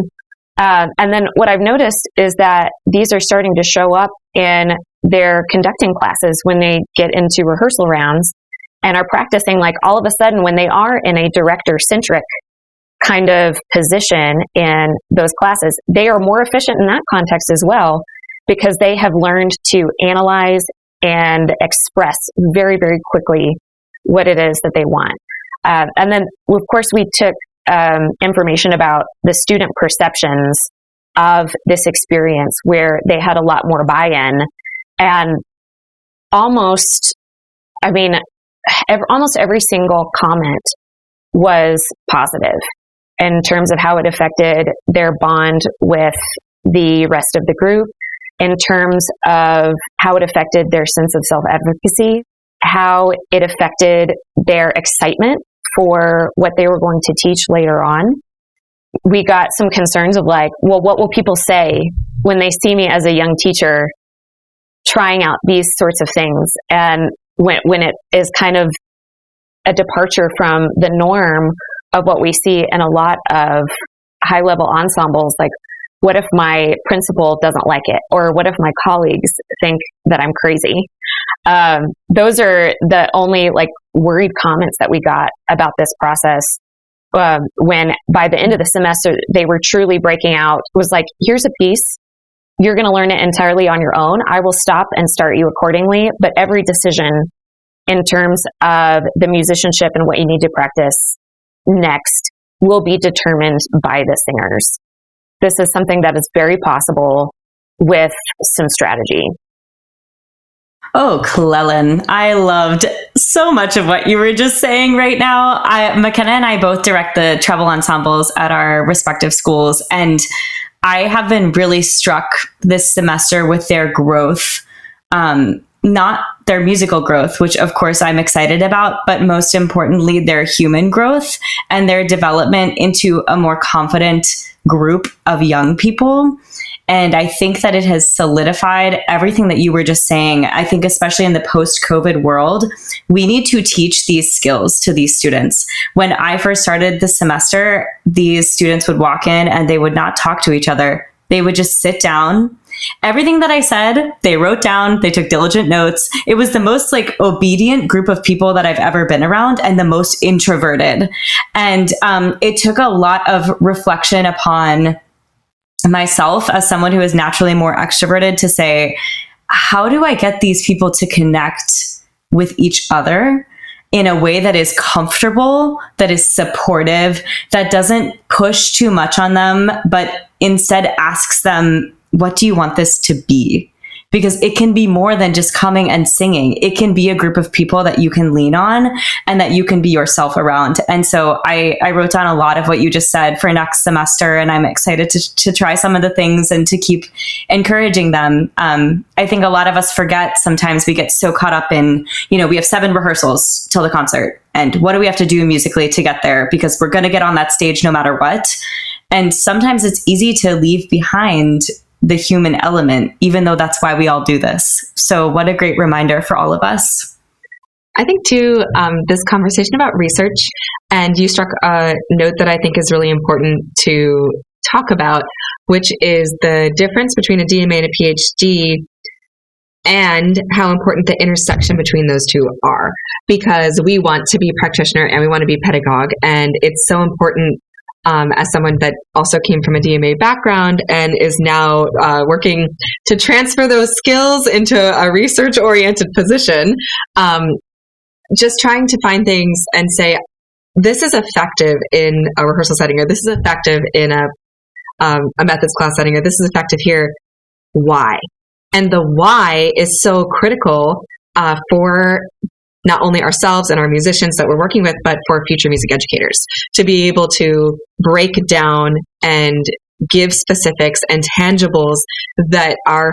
And then what I've noticed is that these are starting to show up in their conducting classes when they get into rehearsal rounds and are practicing. Like, all of a sudden, when they are in a director-centric kind of position in those classes, they are more efficient in that context as well, because they have learned to analyze and express very, very quickly what it is that they want. And then, of course, we took information about the student perceptions of this experience, where they had a lot more buy-in, and almost every single comment was positive in terms of how it affected their bond with the rest of the group, in terms of how it affected their sense of self-advocacy, how it affected their excitement for what they were going to teach later on. We got some concerns of like, well, what will people say when they see me as a young teacher trying out these sorts of things? And when it is kind of a departure from the norm of what we see in a lot of high-level ensembles, like, what if my principal doesn't like it? Or what if my colleagues think that I'm crazy? Those are the only worried comments that we got about this process. When by the end of the semester, they were truly breaking out. It was like, here's a piece. You're going to learn it entirely on your own. I will stop and start you accordingly. But every decision in terms of the musicianship and what you need to practice next will be determined by the singers. This is something that is very possible with some strategy. Oh, Clelyn, I loved so much of what you were just saying right now. McKenna and I both direct the treble ensembles at our respective schools, and I have been really struck this semester with their growth, not their musical growth, which of course I'm excited about, but most importantly, their human growth and their development into a more confident group of young people. And I think that it has solidified everything that you were just saying. I think especially in the post-COVID world, we need to teach these skills to these students. When I first started the semester, these students would walk in and they would not talk to each other. They would just sit down. Everything that I said, they wrote down, they took diligent notes. It was the most obedient group of people that I've ever been around, and the most introverted. And it took a lot of reflection upon myself as someone who is naturally more extroverted to say, how do I get these people to connect with each other in a way that is comfortable, that is supportive, that doesn't push too much on them, but instead asks them, what do you want this to be? Because it can be more than just coming and singing. It can be a group of people that you can lean on and that you can be yourself around. And so I wrote down a lot of what you just said for next semester, and I'm excited to try some of the things and to keep encouraging them. I think a lot of us forget sometimes. We get so caught up in, we have 7 rehearsals till the concert. And what do we have to do musically to get there? Because we're going to get on that stage no matter what. And sometimes it's easy to leave behind the human element, even though that's why we all do this. So what a great reminder for all of us. I think too, this conversation about research, and you struck a note that I think is really important to talk about, which is the difference between a DMA and a PhD, and how important the intersection between those two are. Because we want to be practitioner and we want to be pedagogue, and it's so important. As someone that also came from a DMA background and is now working to transfer those skills into a research-oriented position, just trying to find things and say, this is effective in a rehearsal setting, or this is effective in a methods class setting, or this is effective here. Why? And the why is so critical for not only ourselves and our musicians that we're working with, but for future music educators to be able to break down and give specifics and tangibles that our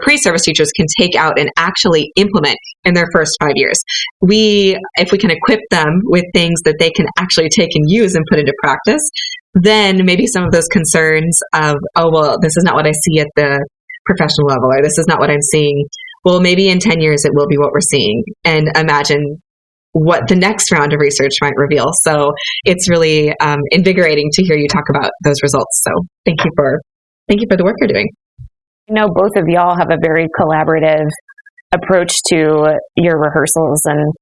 pre-service teachers can take out and actually implement in their first 5 years. If we can equip them with things that they can actually take and use and put into practice, then maybe some of those concerns of, oh, well, this is not what I see at the professional level, or this is not what I'm seeing well, maybe in 10 years it will be what we're seeing, and imagine what the next round of research might reveal. So it's really invigorating to hear you talk about those results. So thank you for the work you're doing. I know both of y'all have a very collaborative approach to your rehearsals, and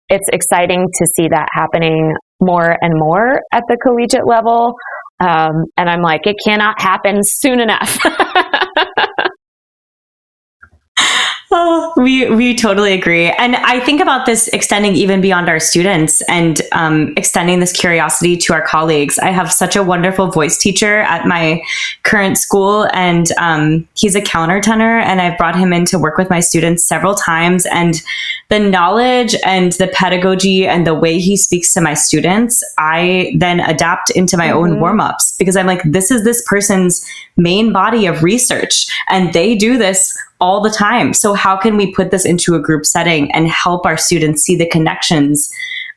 it's exciting to see that happening more and more at the collegiate level. And I'm like, it cannot happen soon enough. Oh, we totally agree. And I think about this extending even beyond our students and extending this curiosity to our colleagues. I have such a wonderful voice teacher at my current school, and he's a countertenor, and I've brought him in to work with my students several times. And the knowledge and the pedagogy and the way he speaks to my students, I then adapt into my own warm-ups, because I'm like, this is this person's main body of research, and they do this all the time. So how can we put this into a group setting and help our students see the connections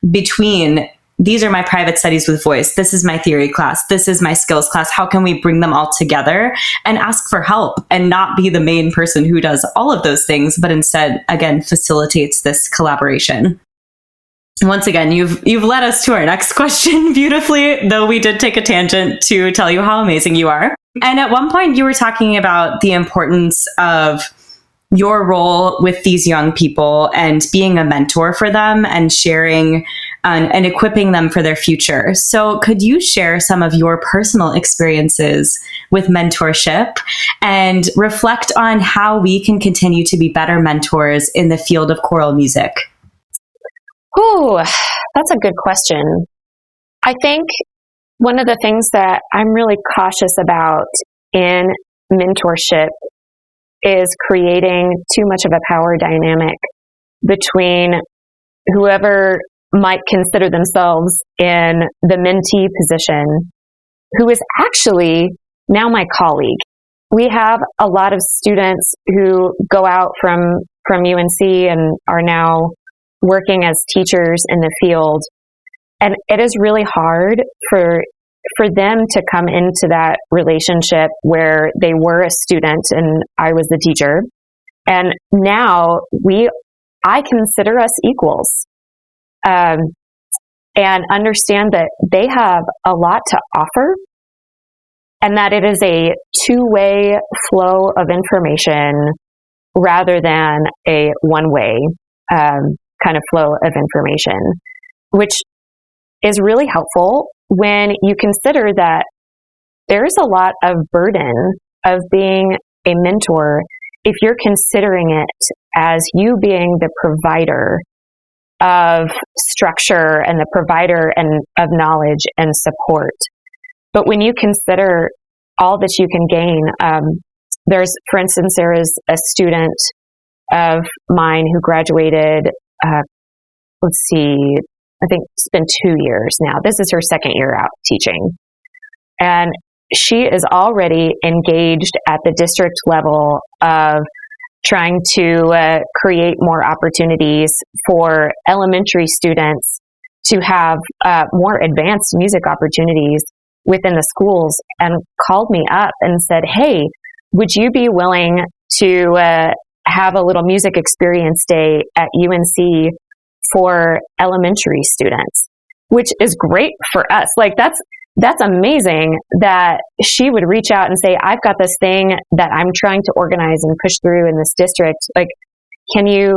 between, these are my private studies with voice, this is my theory class, this is my skills class. How can we bring them all together and ask for help and not be the main person who does all of those things, but instead, again, facilitates this collaboration? Once again, you've led us to our next question beautifully, though we did take a tangent to tell you how amazing you are. And at one point you were talking about the importance of your role with these young people and being a mentor for them and sharing and equipping them for their future. So could you share some of your personal experiences with mentorship and reflect on how we can continue to be better mentors in the field of choral music? Oh, that's a good question. I think one of the things that I'm really cautious about in mentorship is creating too much of a power dynamic between whoever might consider themselves in the mentee position, who is actually now my colleague. We have a lot of students who go out from UNC and are now working as teachers in the field. And it is really hard for them to come into that relationship where they were a student and I was the teacher. And now I consider us equals, and understand that they have a lot to offer and that it is a two-way flow of information rather than a one-way kind of flow of information, which is really helpful when you consider that there's a lot of burden of being a mentor if you're considering it as you being the provider of structure and the provider and of knowledge and support. But when you consider all that you can gain, there's, for instance, there is a student of mine who graduated, I think it's been 2 years now. This is her second year out teaching. And she is already engaged at the district level of trying to create more opportunities for elementary students to have more advanced music opportunities within the schools, and called me up and said, hey, would you be willing to have a little music experience day at UNC for elementary students, which is great for us. Like that's amazing that she would reach out and say, I've got this thing that I'm trying to organize and push through in this district. Like, can you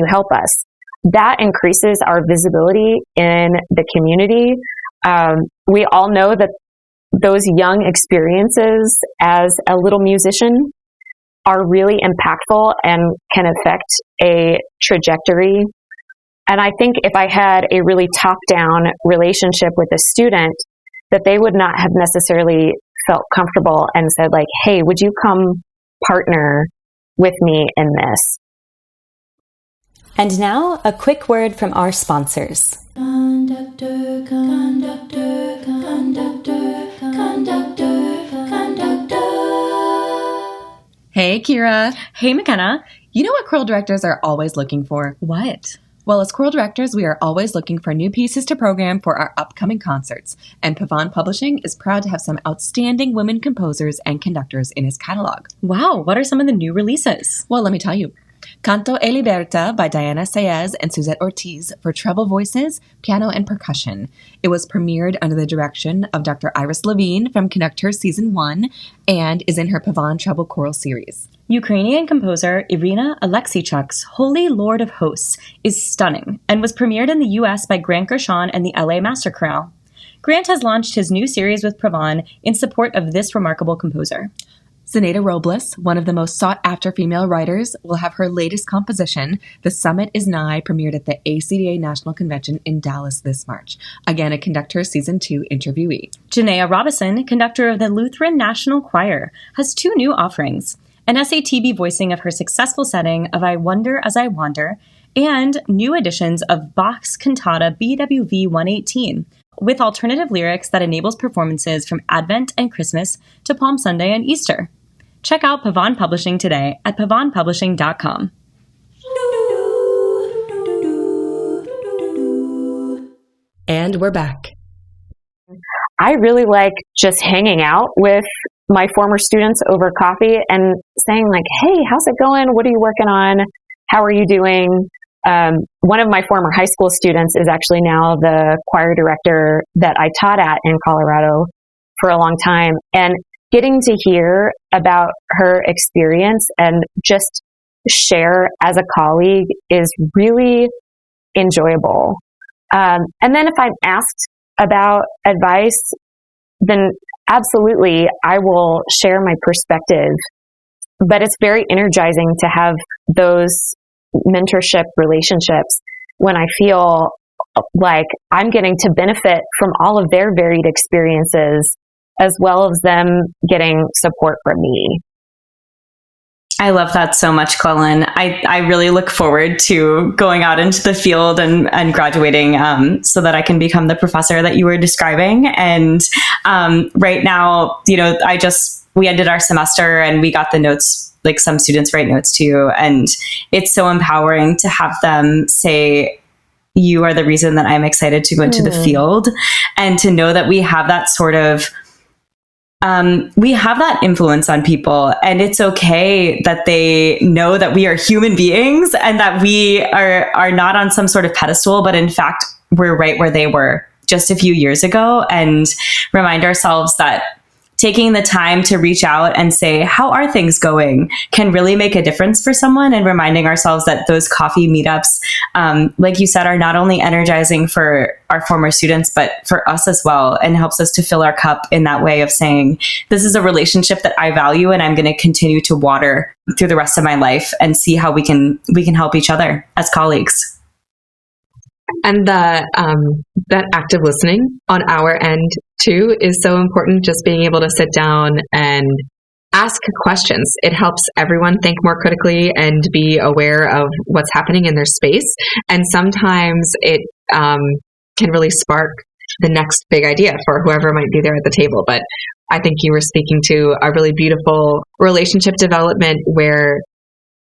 help us? That increases our visibility in the community. We all know that those young experiences as a little musician are really impactful and can affect a trajectory. And I think if I had a really top-down relationship with a student, that they would not have necessarily felt comfortable and said like, hey, would you come partner with me in this? And now a quick word from our sponsors. Conductor, conductor, conductor, conductor, conductor. Hey, Kyra. Hey, McKenna. You know what choral directors are always looking for? What? Well, as choral directors, we are always looking for new pieces to program for our upcoming concerts, and Pavon Publishing is proud to have some outstanding women composers and conductors in its catalog. Wow, what are some of the new releases? Well, let me tell you. Canto e Liberta by Diana Saez and Suzette Ortiz for treble voices, piano, and percussion. It was premiered under the direction of Dr. Iris Levine from Conductor Season 1 and is in her Pavan Treble Choral series. Ukrainian composer Irina Alexichuk's Holy Lord of Hosts is stunning and was premiered in the U.S. by Grant Gershon and the LA Master Chorale. Grant has launched his new series with Pavan in support of this remarkable composer. Zenaida Robles, one of the most sought-after female writers, will have her latest composition, The Summit is Nigh, premiered at the ACDA National Convention in Dallas this March. Again, a Conductor Season 2 interviewee. Janaea Robison, conductor of the Lutheran National Choir, has 2 new offerings: an SATB voicing of her successful setting of I Wonder as I Wander, and new editions of Bach's cantata BWV 118, with alternative lyrics that enables performances from Advent and Christmas to Palm Sunday and Easter. Check out Pavan Publishing today at pavanpublishing.com. And we're back. I really like just hanging out with my former students over coffee and saying like, hey, how's it going? What are you working on? How are you doing? One of my former high school students is actually now the choir director that I taught at in Colorado for a long time. And getting to hear about her experience and just share as a colleague is really enjoyable. And then if I'm asked about advice, then absolutely I will share my perspective. But it's very energizing to have those mentorship relationships when I feel like I'm getting to benefit from all of their varied experiences as well as them getting support from me. I love that so much, Clelyn. I really look forward to going out into the field and graduating so that I can become the professor that you were describing. And right now, we ended our semester and we got the notes, like some students write notes too. And it's so empowering to have them say, you are the reason that I'm excited to go into the field, and to know that we have that sort of we have that influence on people, and it's okay that they know that we are human beings and that we are not on some sort of pedestal, but in fact, we're right where they were just a few years ago, and remind ourselves that taking the time to reach out and say, how are things going, can really make a difference for someone, and reminding ourselves that those coffee meetups, like you said, are not only energizing for our former students, but for us as well, and helps us to fill our cup in that way of saying, this is a relationship that I value and I'm going to continue to water through the rest of my life, and see how we can help each other as colleagues. And that active listening on our end too is so important. Just being able to sit down and ask questions. It helps everyone think more critically and be aware of what's happening in their space. And sometimes it can really spark the next big idea for whoever might be there at the table. But I think you were speaking to a really beautiful relationship development where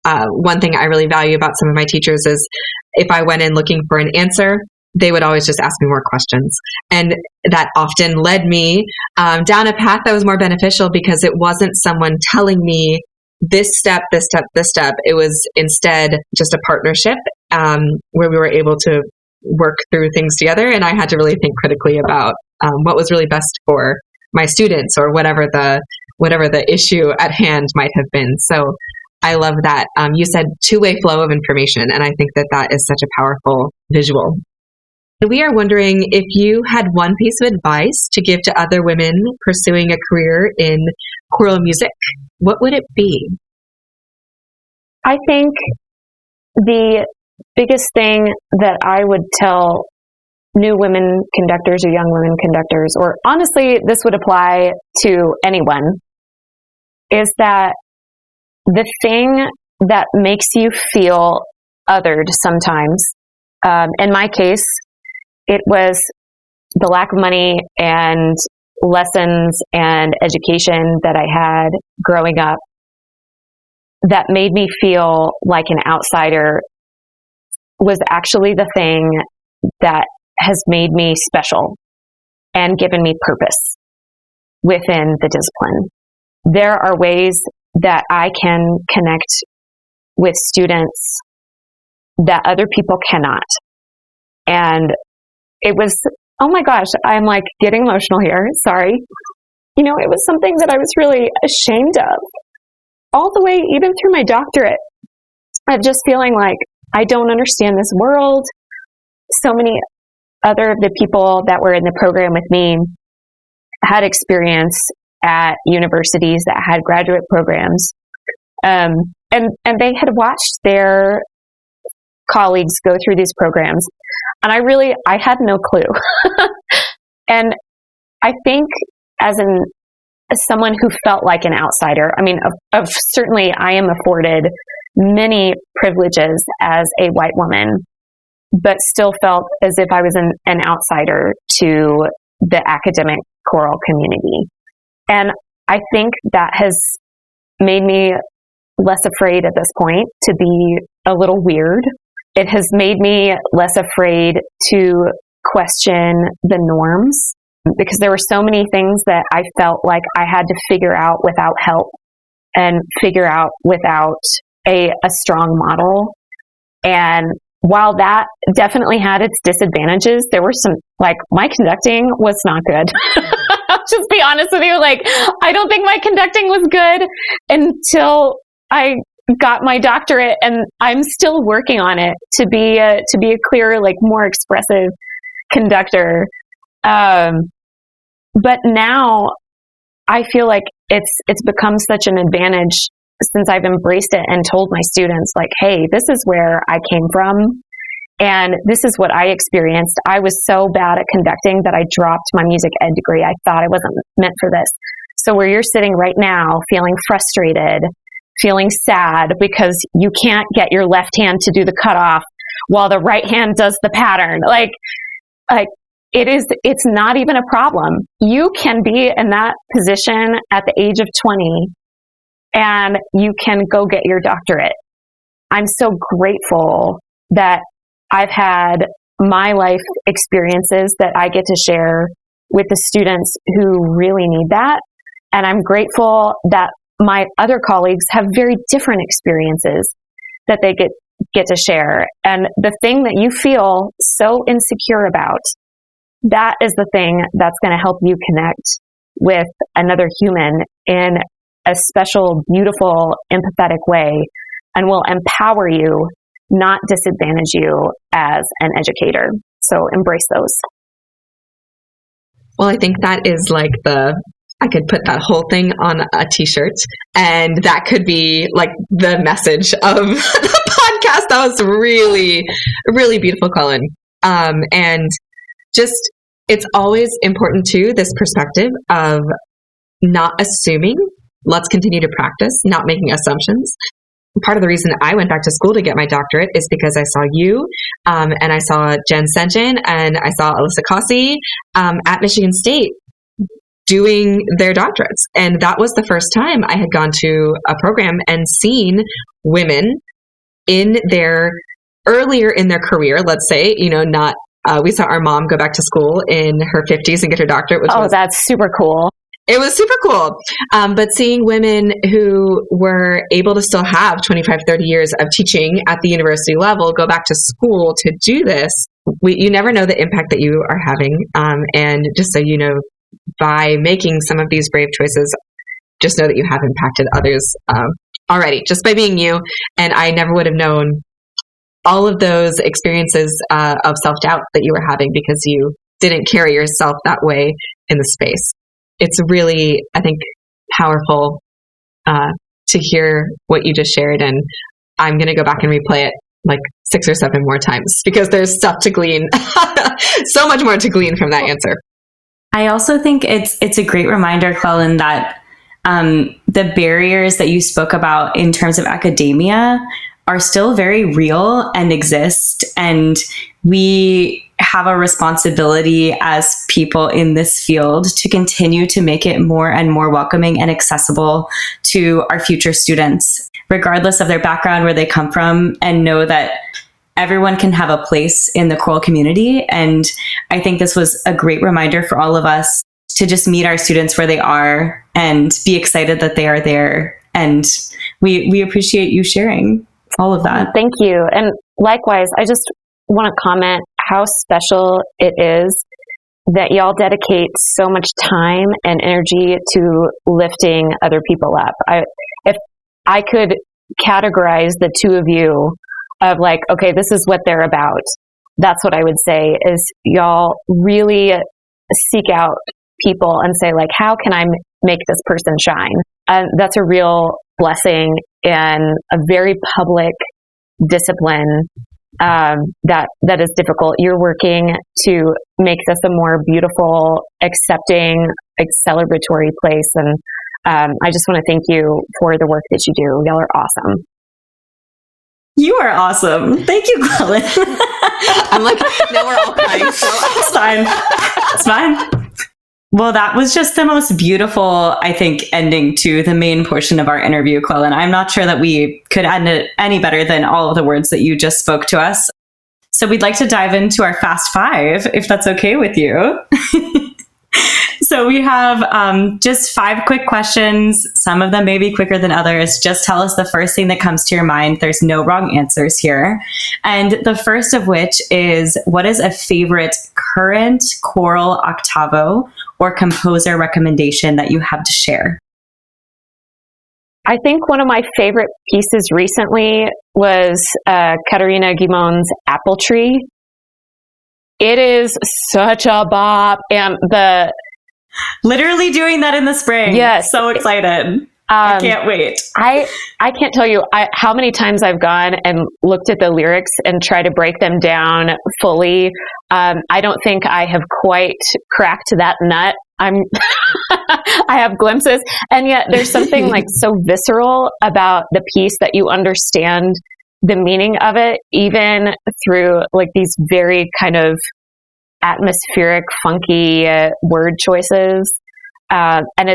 one thing I really value about some of my teachers is if I went in looking for an answer, they would always just ask me more questions. And that often led me down a path that was more beneficial, because it wasn't someone telling me this step, this step, this step. It was instead just a partnership where we were able to work through things together. And I had to really think critically about what was really best for my students, or whatever the issue at hand might have been. So I love that. You said two-way flow of information, and I think that is such a powerful visual. We are wondering if you had one piece of advice to give to other women pursuing a career in choral music, what would it be? I think the biggest thing that I would tell new women conductors or young women conductors, or honestly, this would apply to anyone, is that the thing that makes you feel othered sometimes, in my case, it was the lack of money and lessons and education that I had growing up that made me feel like an outsider, was actually the thing that has made me special and given me purpose within the discipline. There are ways that I can connect with students that other people cannot. And it was, oh my gosh, I'm like getting emotional here. Sorry. You know, it was something that I was really ashamed of all the way, even through my doctorate, of just feeling like I don't understand this world. So many other of the people that were in the program with me had experience at universities that had graduate programs. And they had watched their colleagues go through these programs. And I had no clue. And I think as someone who felt like an outsider, I mean, of certainly I am afforded many privileges as a white woman, but still felt as if I was an outsider to the academic choral community. And I think that has made me less afraid at this point to be a little weird. It has made me less afraid to question the norms, because there were so many things that I felt like I had to figure out without help and figure out without a strong model. And while that definitely had its disadvantages, there were some, like, my conducting was not good. I'll just be honest with you. Like, I don't think my conducting was good until I got my doctorate, and I'm still working on it to be a clearer, like, more expressive conductor. But now I feel like it's become such an advantage since I've embraced it and told my students, like, hey, this is where I came from, and this is what I experienced. I was so bad at conducting that I dropped my music ed degree. I thought I wasn't meant for this. So where you're sitting right now, feeling frustrated, feeling sad because you can't get your left hand to do the cutoff while the right hand does the pattern, like it's not even a problem. You can be in that position at the age of 20 and you can go get your doctorate. I'm so grateful that I've had my life experiences that I get to share with the students who really need that. And I'm grateful that my other colleagues have very different experiences that they get to share. And the thing that you feel so insecure about, that is the thing that's going to help you connect with another human in a special, beautiful, empathetic way, and will empower you, not disadvantage you as an educator. So embrace those. Well, I think that is like I could put that whole thing on a t-shirt, and that could be like the message of the podcast. That was really, really beautiful, Clelyn. And just, it's always important too, this perspective of not assuming. Let's continue to practice, not making assumptions. Part of the reason I went back to school to get my doctorate is because I saw you, and I saw Jen Senjin, and I saw Alyssa Cossey at Michigan State doing their doctorates. And that was the first time I had gone to a program and seen women earlier in their career, let's say, not, we saw our mom go back to school in her 50s and get her doctorate. That's super cool. It was super cool. But seeing women who were able to still have 25, 30 years of teaching at the university level go back to school to do this, you never know the impact that you are having. And just so you know, by making some of these brave choices, just know that you have impacted others already, just by being you. And I never would have known all of those experiences of self-doubt that you were having because you didn't carry yourself that way in the space. It's really, I think, powerful to hear what you just shared. And I'm going to go back and replay it like 6 or 7 more times because there's stuff to glean, so much more to glean from that answer. I also think it's a great reminder, Clelyn, that the barriers that you spoke about in terms of academia are still very real and exist. And we have a responsibility as people in this field to continue to make it more and more welcoming and accessible to our future students, regardless of their background, where they come from, and know that everyone can have a place in the choral community. And I think this was a great reminder for all of us to just meet our students where they are and be excited that they are there. And we appreciate you sharing. all of that. Thank you. And likewise, I just want to comment how special it is that y'all dedicate so much time and energy to lifting other people up. If I could categorize the two of you of like, okay, this is what they're about, that's what I would say is y'all really seek out people and say like, how can I make this person shine? And that's a real blessing and a very public discipline that is difficult. You're working to make this a more beautiful, accepting, celebratory place. And I just want to thank you for the work that you do. Y'all are awesome. You are awesome. Thank you, Clelyn. I'm like, now we're all crying. So it's fine. It's fine. Well, that was just the most beautiful, I think, ending to the main portion of our interview, Clelyn. I'm not sure that we could end it any better than all of the words that you just spoke to us. So we'd like to dive into our Fast Five, if that's okay with you. So we have just 5 quick questions. Some of them may be quicker than others. Just tell us the first thing that comes to your mind. There's no wrong answers here. And the first of which is, what is a favorite current choral octavo or composer recommendation that you have to share? I think one of my favorite pieces recently was Katerina Guimon's Apple Tree. It is such a bop, and literally doing that in the spring. Yes. So excited. I can't wait. I can't tell you how many times I've gone and looked at the lyrics and tried to break them down fully. I don't think I have quite cracked that nut. I have glimpses, and yet there's something like so visceral about the piece that you understand the meaning of it, even through like these very kind of atmospheric, funky word choices, and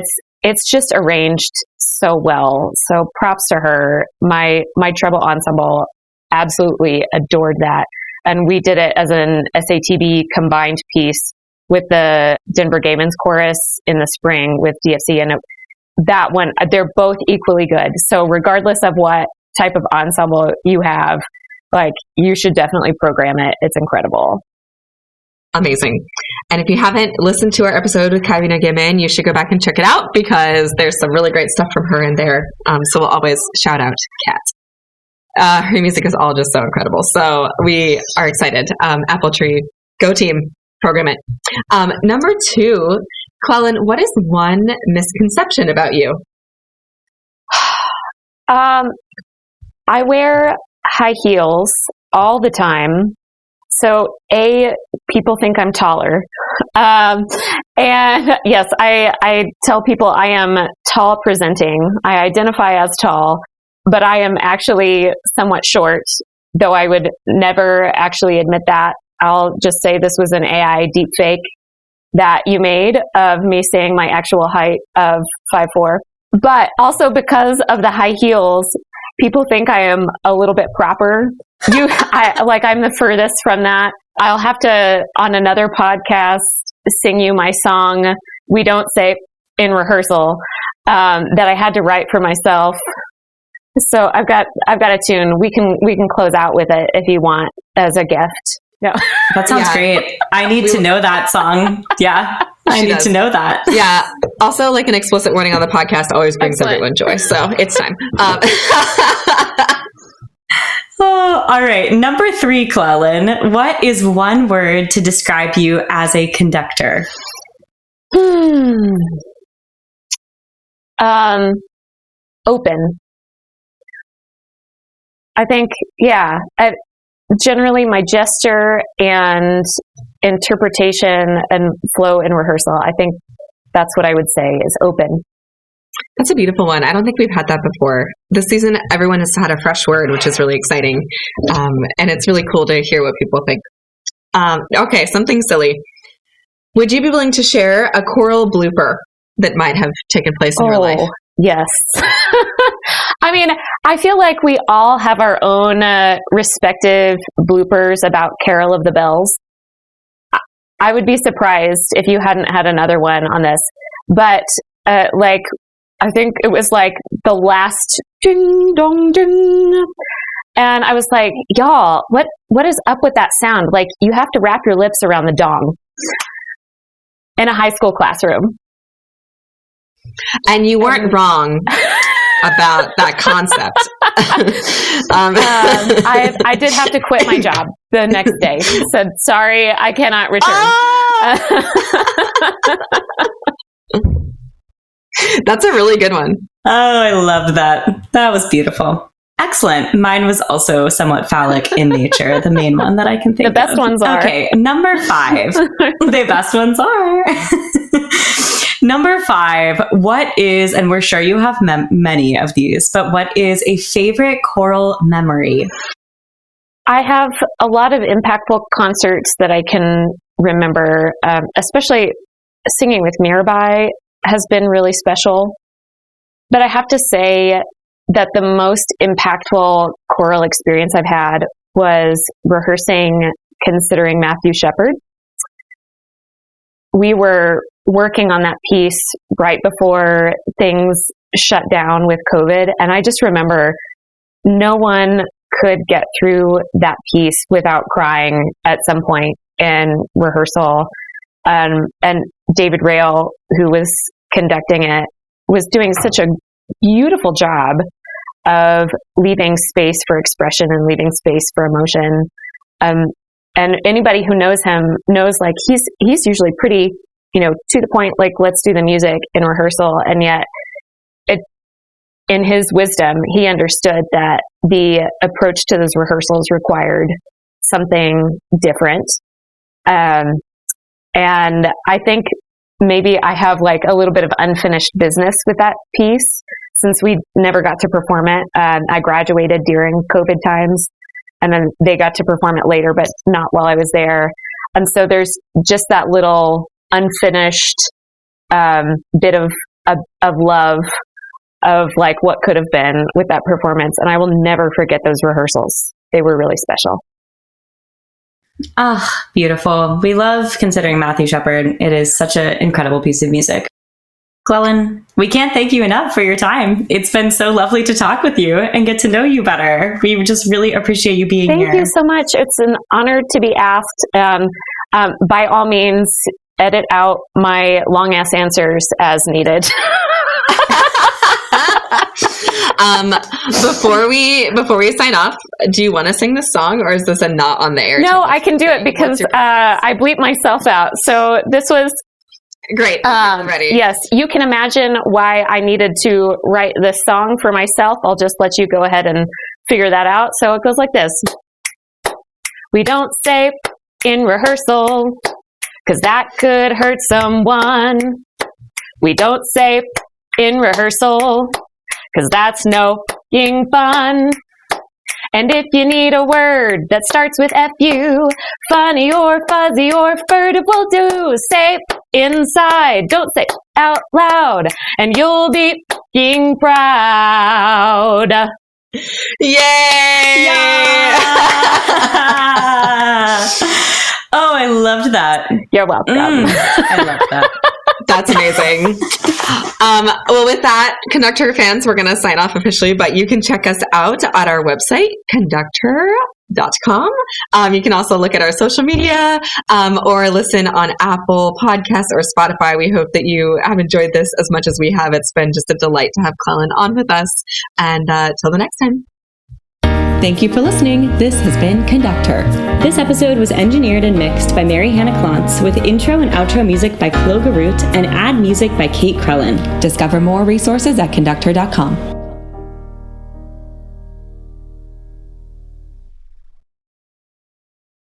it's just arranged so well. So props to her. My treble ensemble absolutely adored that, and we did it as an SATB combined piece with the Denver Gay Men's Chorus in the spring with DFC, and that one, they're both equally good. So regardless of what type of ensemble you have, like, you should definitely program it. It's incredible. Amazing. And if you haven't listened to our episode with Kyra Gimmon, you should go back and check it out because there's some really great stuff from her in there. So we'll always shout out Kat. Her music is all just so incredible. So we are excited. Apple Tree, go team, program it. Number 2, Clelyn, what is one misconception about you? I wear high heels all the time. So people think I'm taller. And yes, I tell people I am tall presenting. I identify as tall, but I am actually somewhat short, though I would never actually admit that. I'll just say this was an AI deepfake that you made of me saying my actual height of 5'4". But also because of the high heels, people think I am a little bit proper. I'm the furthest from that. I'll have to, on another podcast, sing you my song, We Don't Say, in rehearsal, that I had to write for myself. So I've got a tune. We can close out with it if you want as a gift. No. That sounds great. I need to know that song. Yeah. I need to know that. Yeah. Also, like, an explicit warning on the podcast always brings everyone joy. So it's time. Oh, all right. Number 3, Clelyn. What is one word to describe you as a conductor? Open. I think, yeah. Generally, my gesture and interpretation and flow in rehearsal, I think that's what I would say is open. That's a beautiful one. I don't think we've had that before. This season, everyone has had a fresh word, which is really exciting. And it's really cool to hear what people think. Okay, something silly. Would you be willing to share a choral blooper that might have taken place in your life? Yes. I mean, I feel like we all have our own respective bloopers about Carol of the Bells. I would be surprised if you hadn't had another one on this. But I think it was like the last ding dong ding. And I was like, y'all, what is up with that sound? Like, you have to wrap your lips around the dong in a high school classroom. And you weren't wrong about that concept. I did have to quit my job the next day. Said, sorry, I cannot return. That's a really good one. Oh, I loved that. That was beautiful. Excellent. Mine was also somewhat phallic in nature, the main one that I can think of. The best ones are. Okay, number 5. The best ones are. Number 5, what is, and we're sure you have many of these, but what is a favorite choral memory? I have a lot of impactful concerts that I can remember, especially singing with Mirabai has been really special. But I have to say that the most impactful choral experience I've had was rehearsing Considering Matthew Shepard. We were working on that piece right before things shut down with COVID, and I just remember no one could get through that piece without crying at some point in rehearsal. And David Rail, who was conducting it, was doing such a beautiful job of leaving space for expression and leaving space for emotion. And anybody who knows him knows, like, he's usually pretty, to the point, like, let's do the music in rehearsal. And yet, in his wisdom, he understood that the approach to those rehearsals required something different. And I think maybe I have like a little bit of unfinished business with that piece since we never got to perform it. I graduated during COVID times, and then they got to perform it later, but not while I was there. And so there's just that little unfinished bit of love of like what could have been with that performance. And I will never forget those rehearsals. They were really special. Ah, beautiful. We love Considering Matthew Shepard. It is such an incredible piece of music. Clelyn, we can't thank you enough for your time. It's been so lovely to talk with you and get to know you better. We just really appreciate you being here. Thank you so much. It's an honor to be asked. By all means, edit out my long-ass answers as needed. Before we sign off, do you want to sing this song, or is this a not on the air? No, I can do it because I bleep myself out. So this was great. Ready? Yes, you can imagine why I needed to write this song for myself. I'll just let you go ahead and figure that out. So it goes like this. We don't say in rehearsal, 'cause that could hurt someone. We don't say in rehearsal, 'cause that's no f***ing fun. And if you need a word that starts with F-U, funny or fuzzy or furtive will do. Say inside, don't say out loud, and you'll be f***ing proud. Yay! Yeah! Oh, I loved that. You're welcome. I loved that. That's amazing. Well, with that, Conductor fans, we're going to sign off officially, but you can check us out at our website, conductor.com. You can also look at our social media or listen on Apple Podcasts or Spotify. We hope that you have enjoyed this as much as we have. It's been just a delight to have Clelyn on with us. And till the next time. Thank you for listening. This has been Conductor. This episode was engineered and mixed by Mary Hannah Klontz with intro and outro music by Chloe Garut and ad music by Kate Crellin. Discover more resources at conductor.com.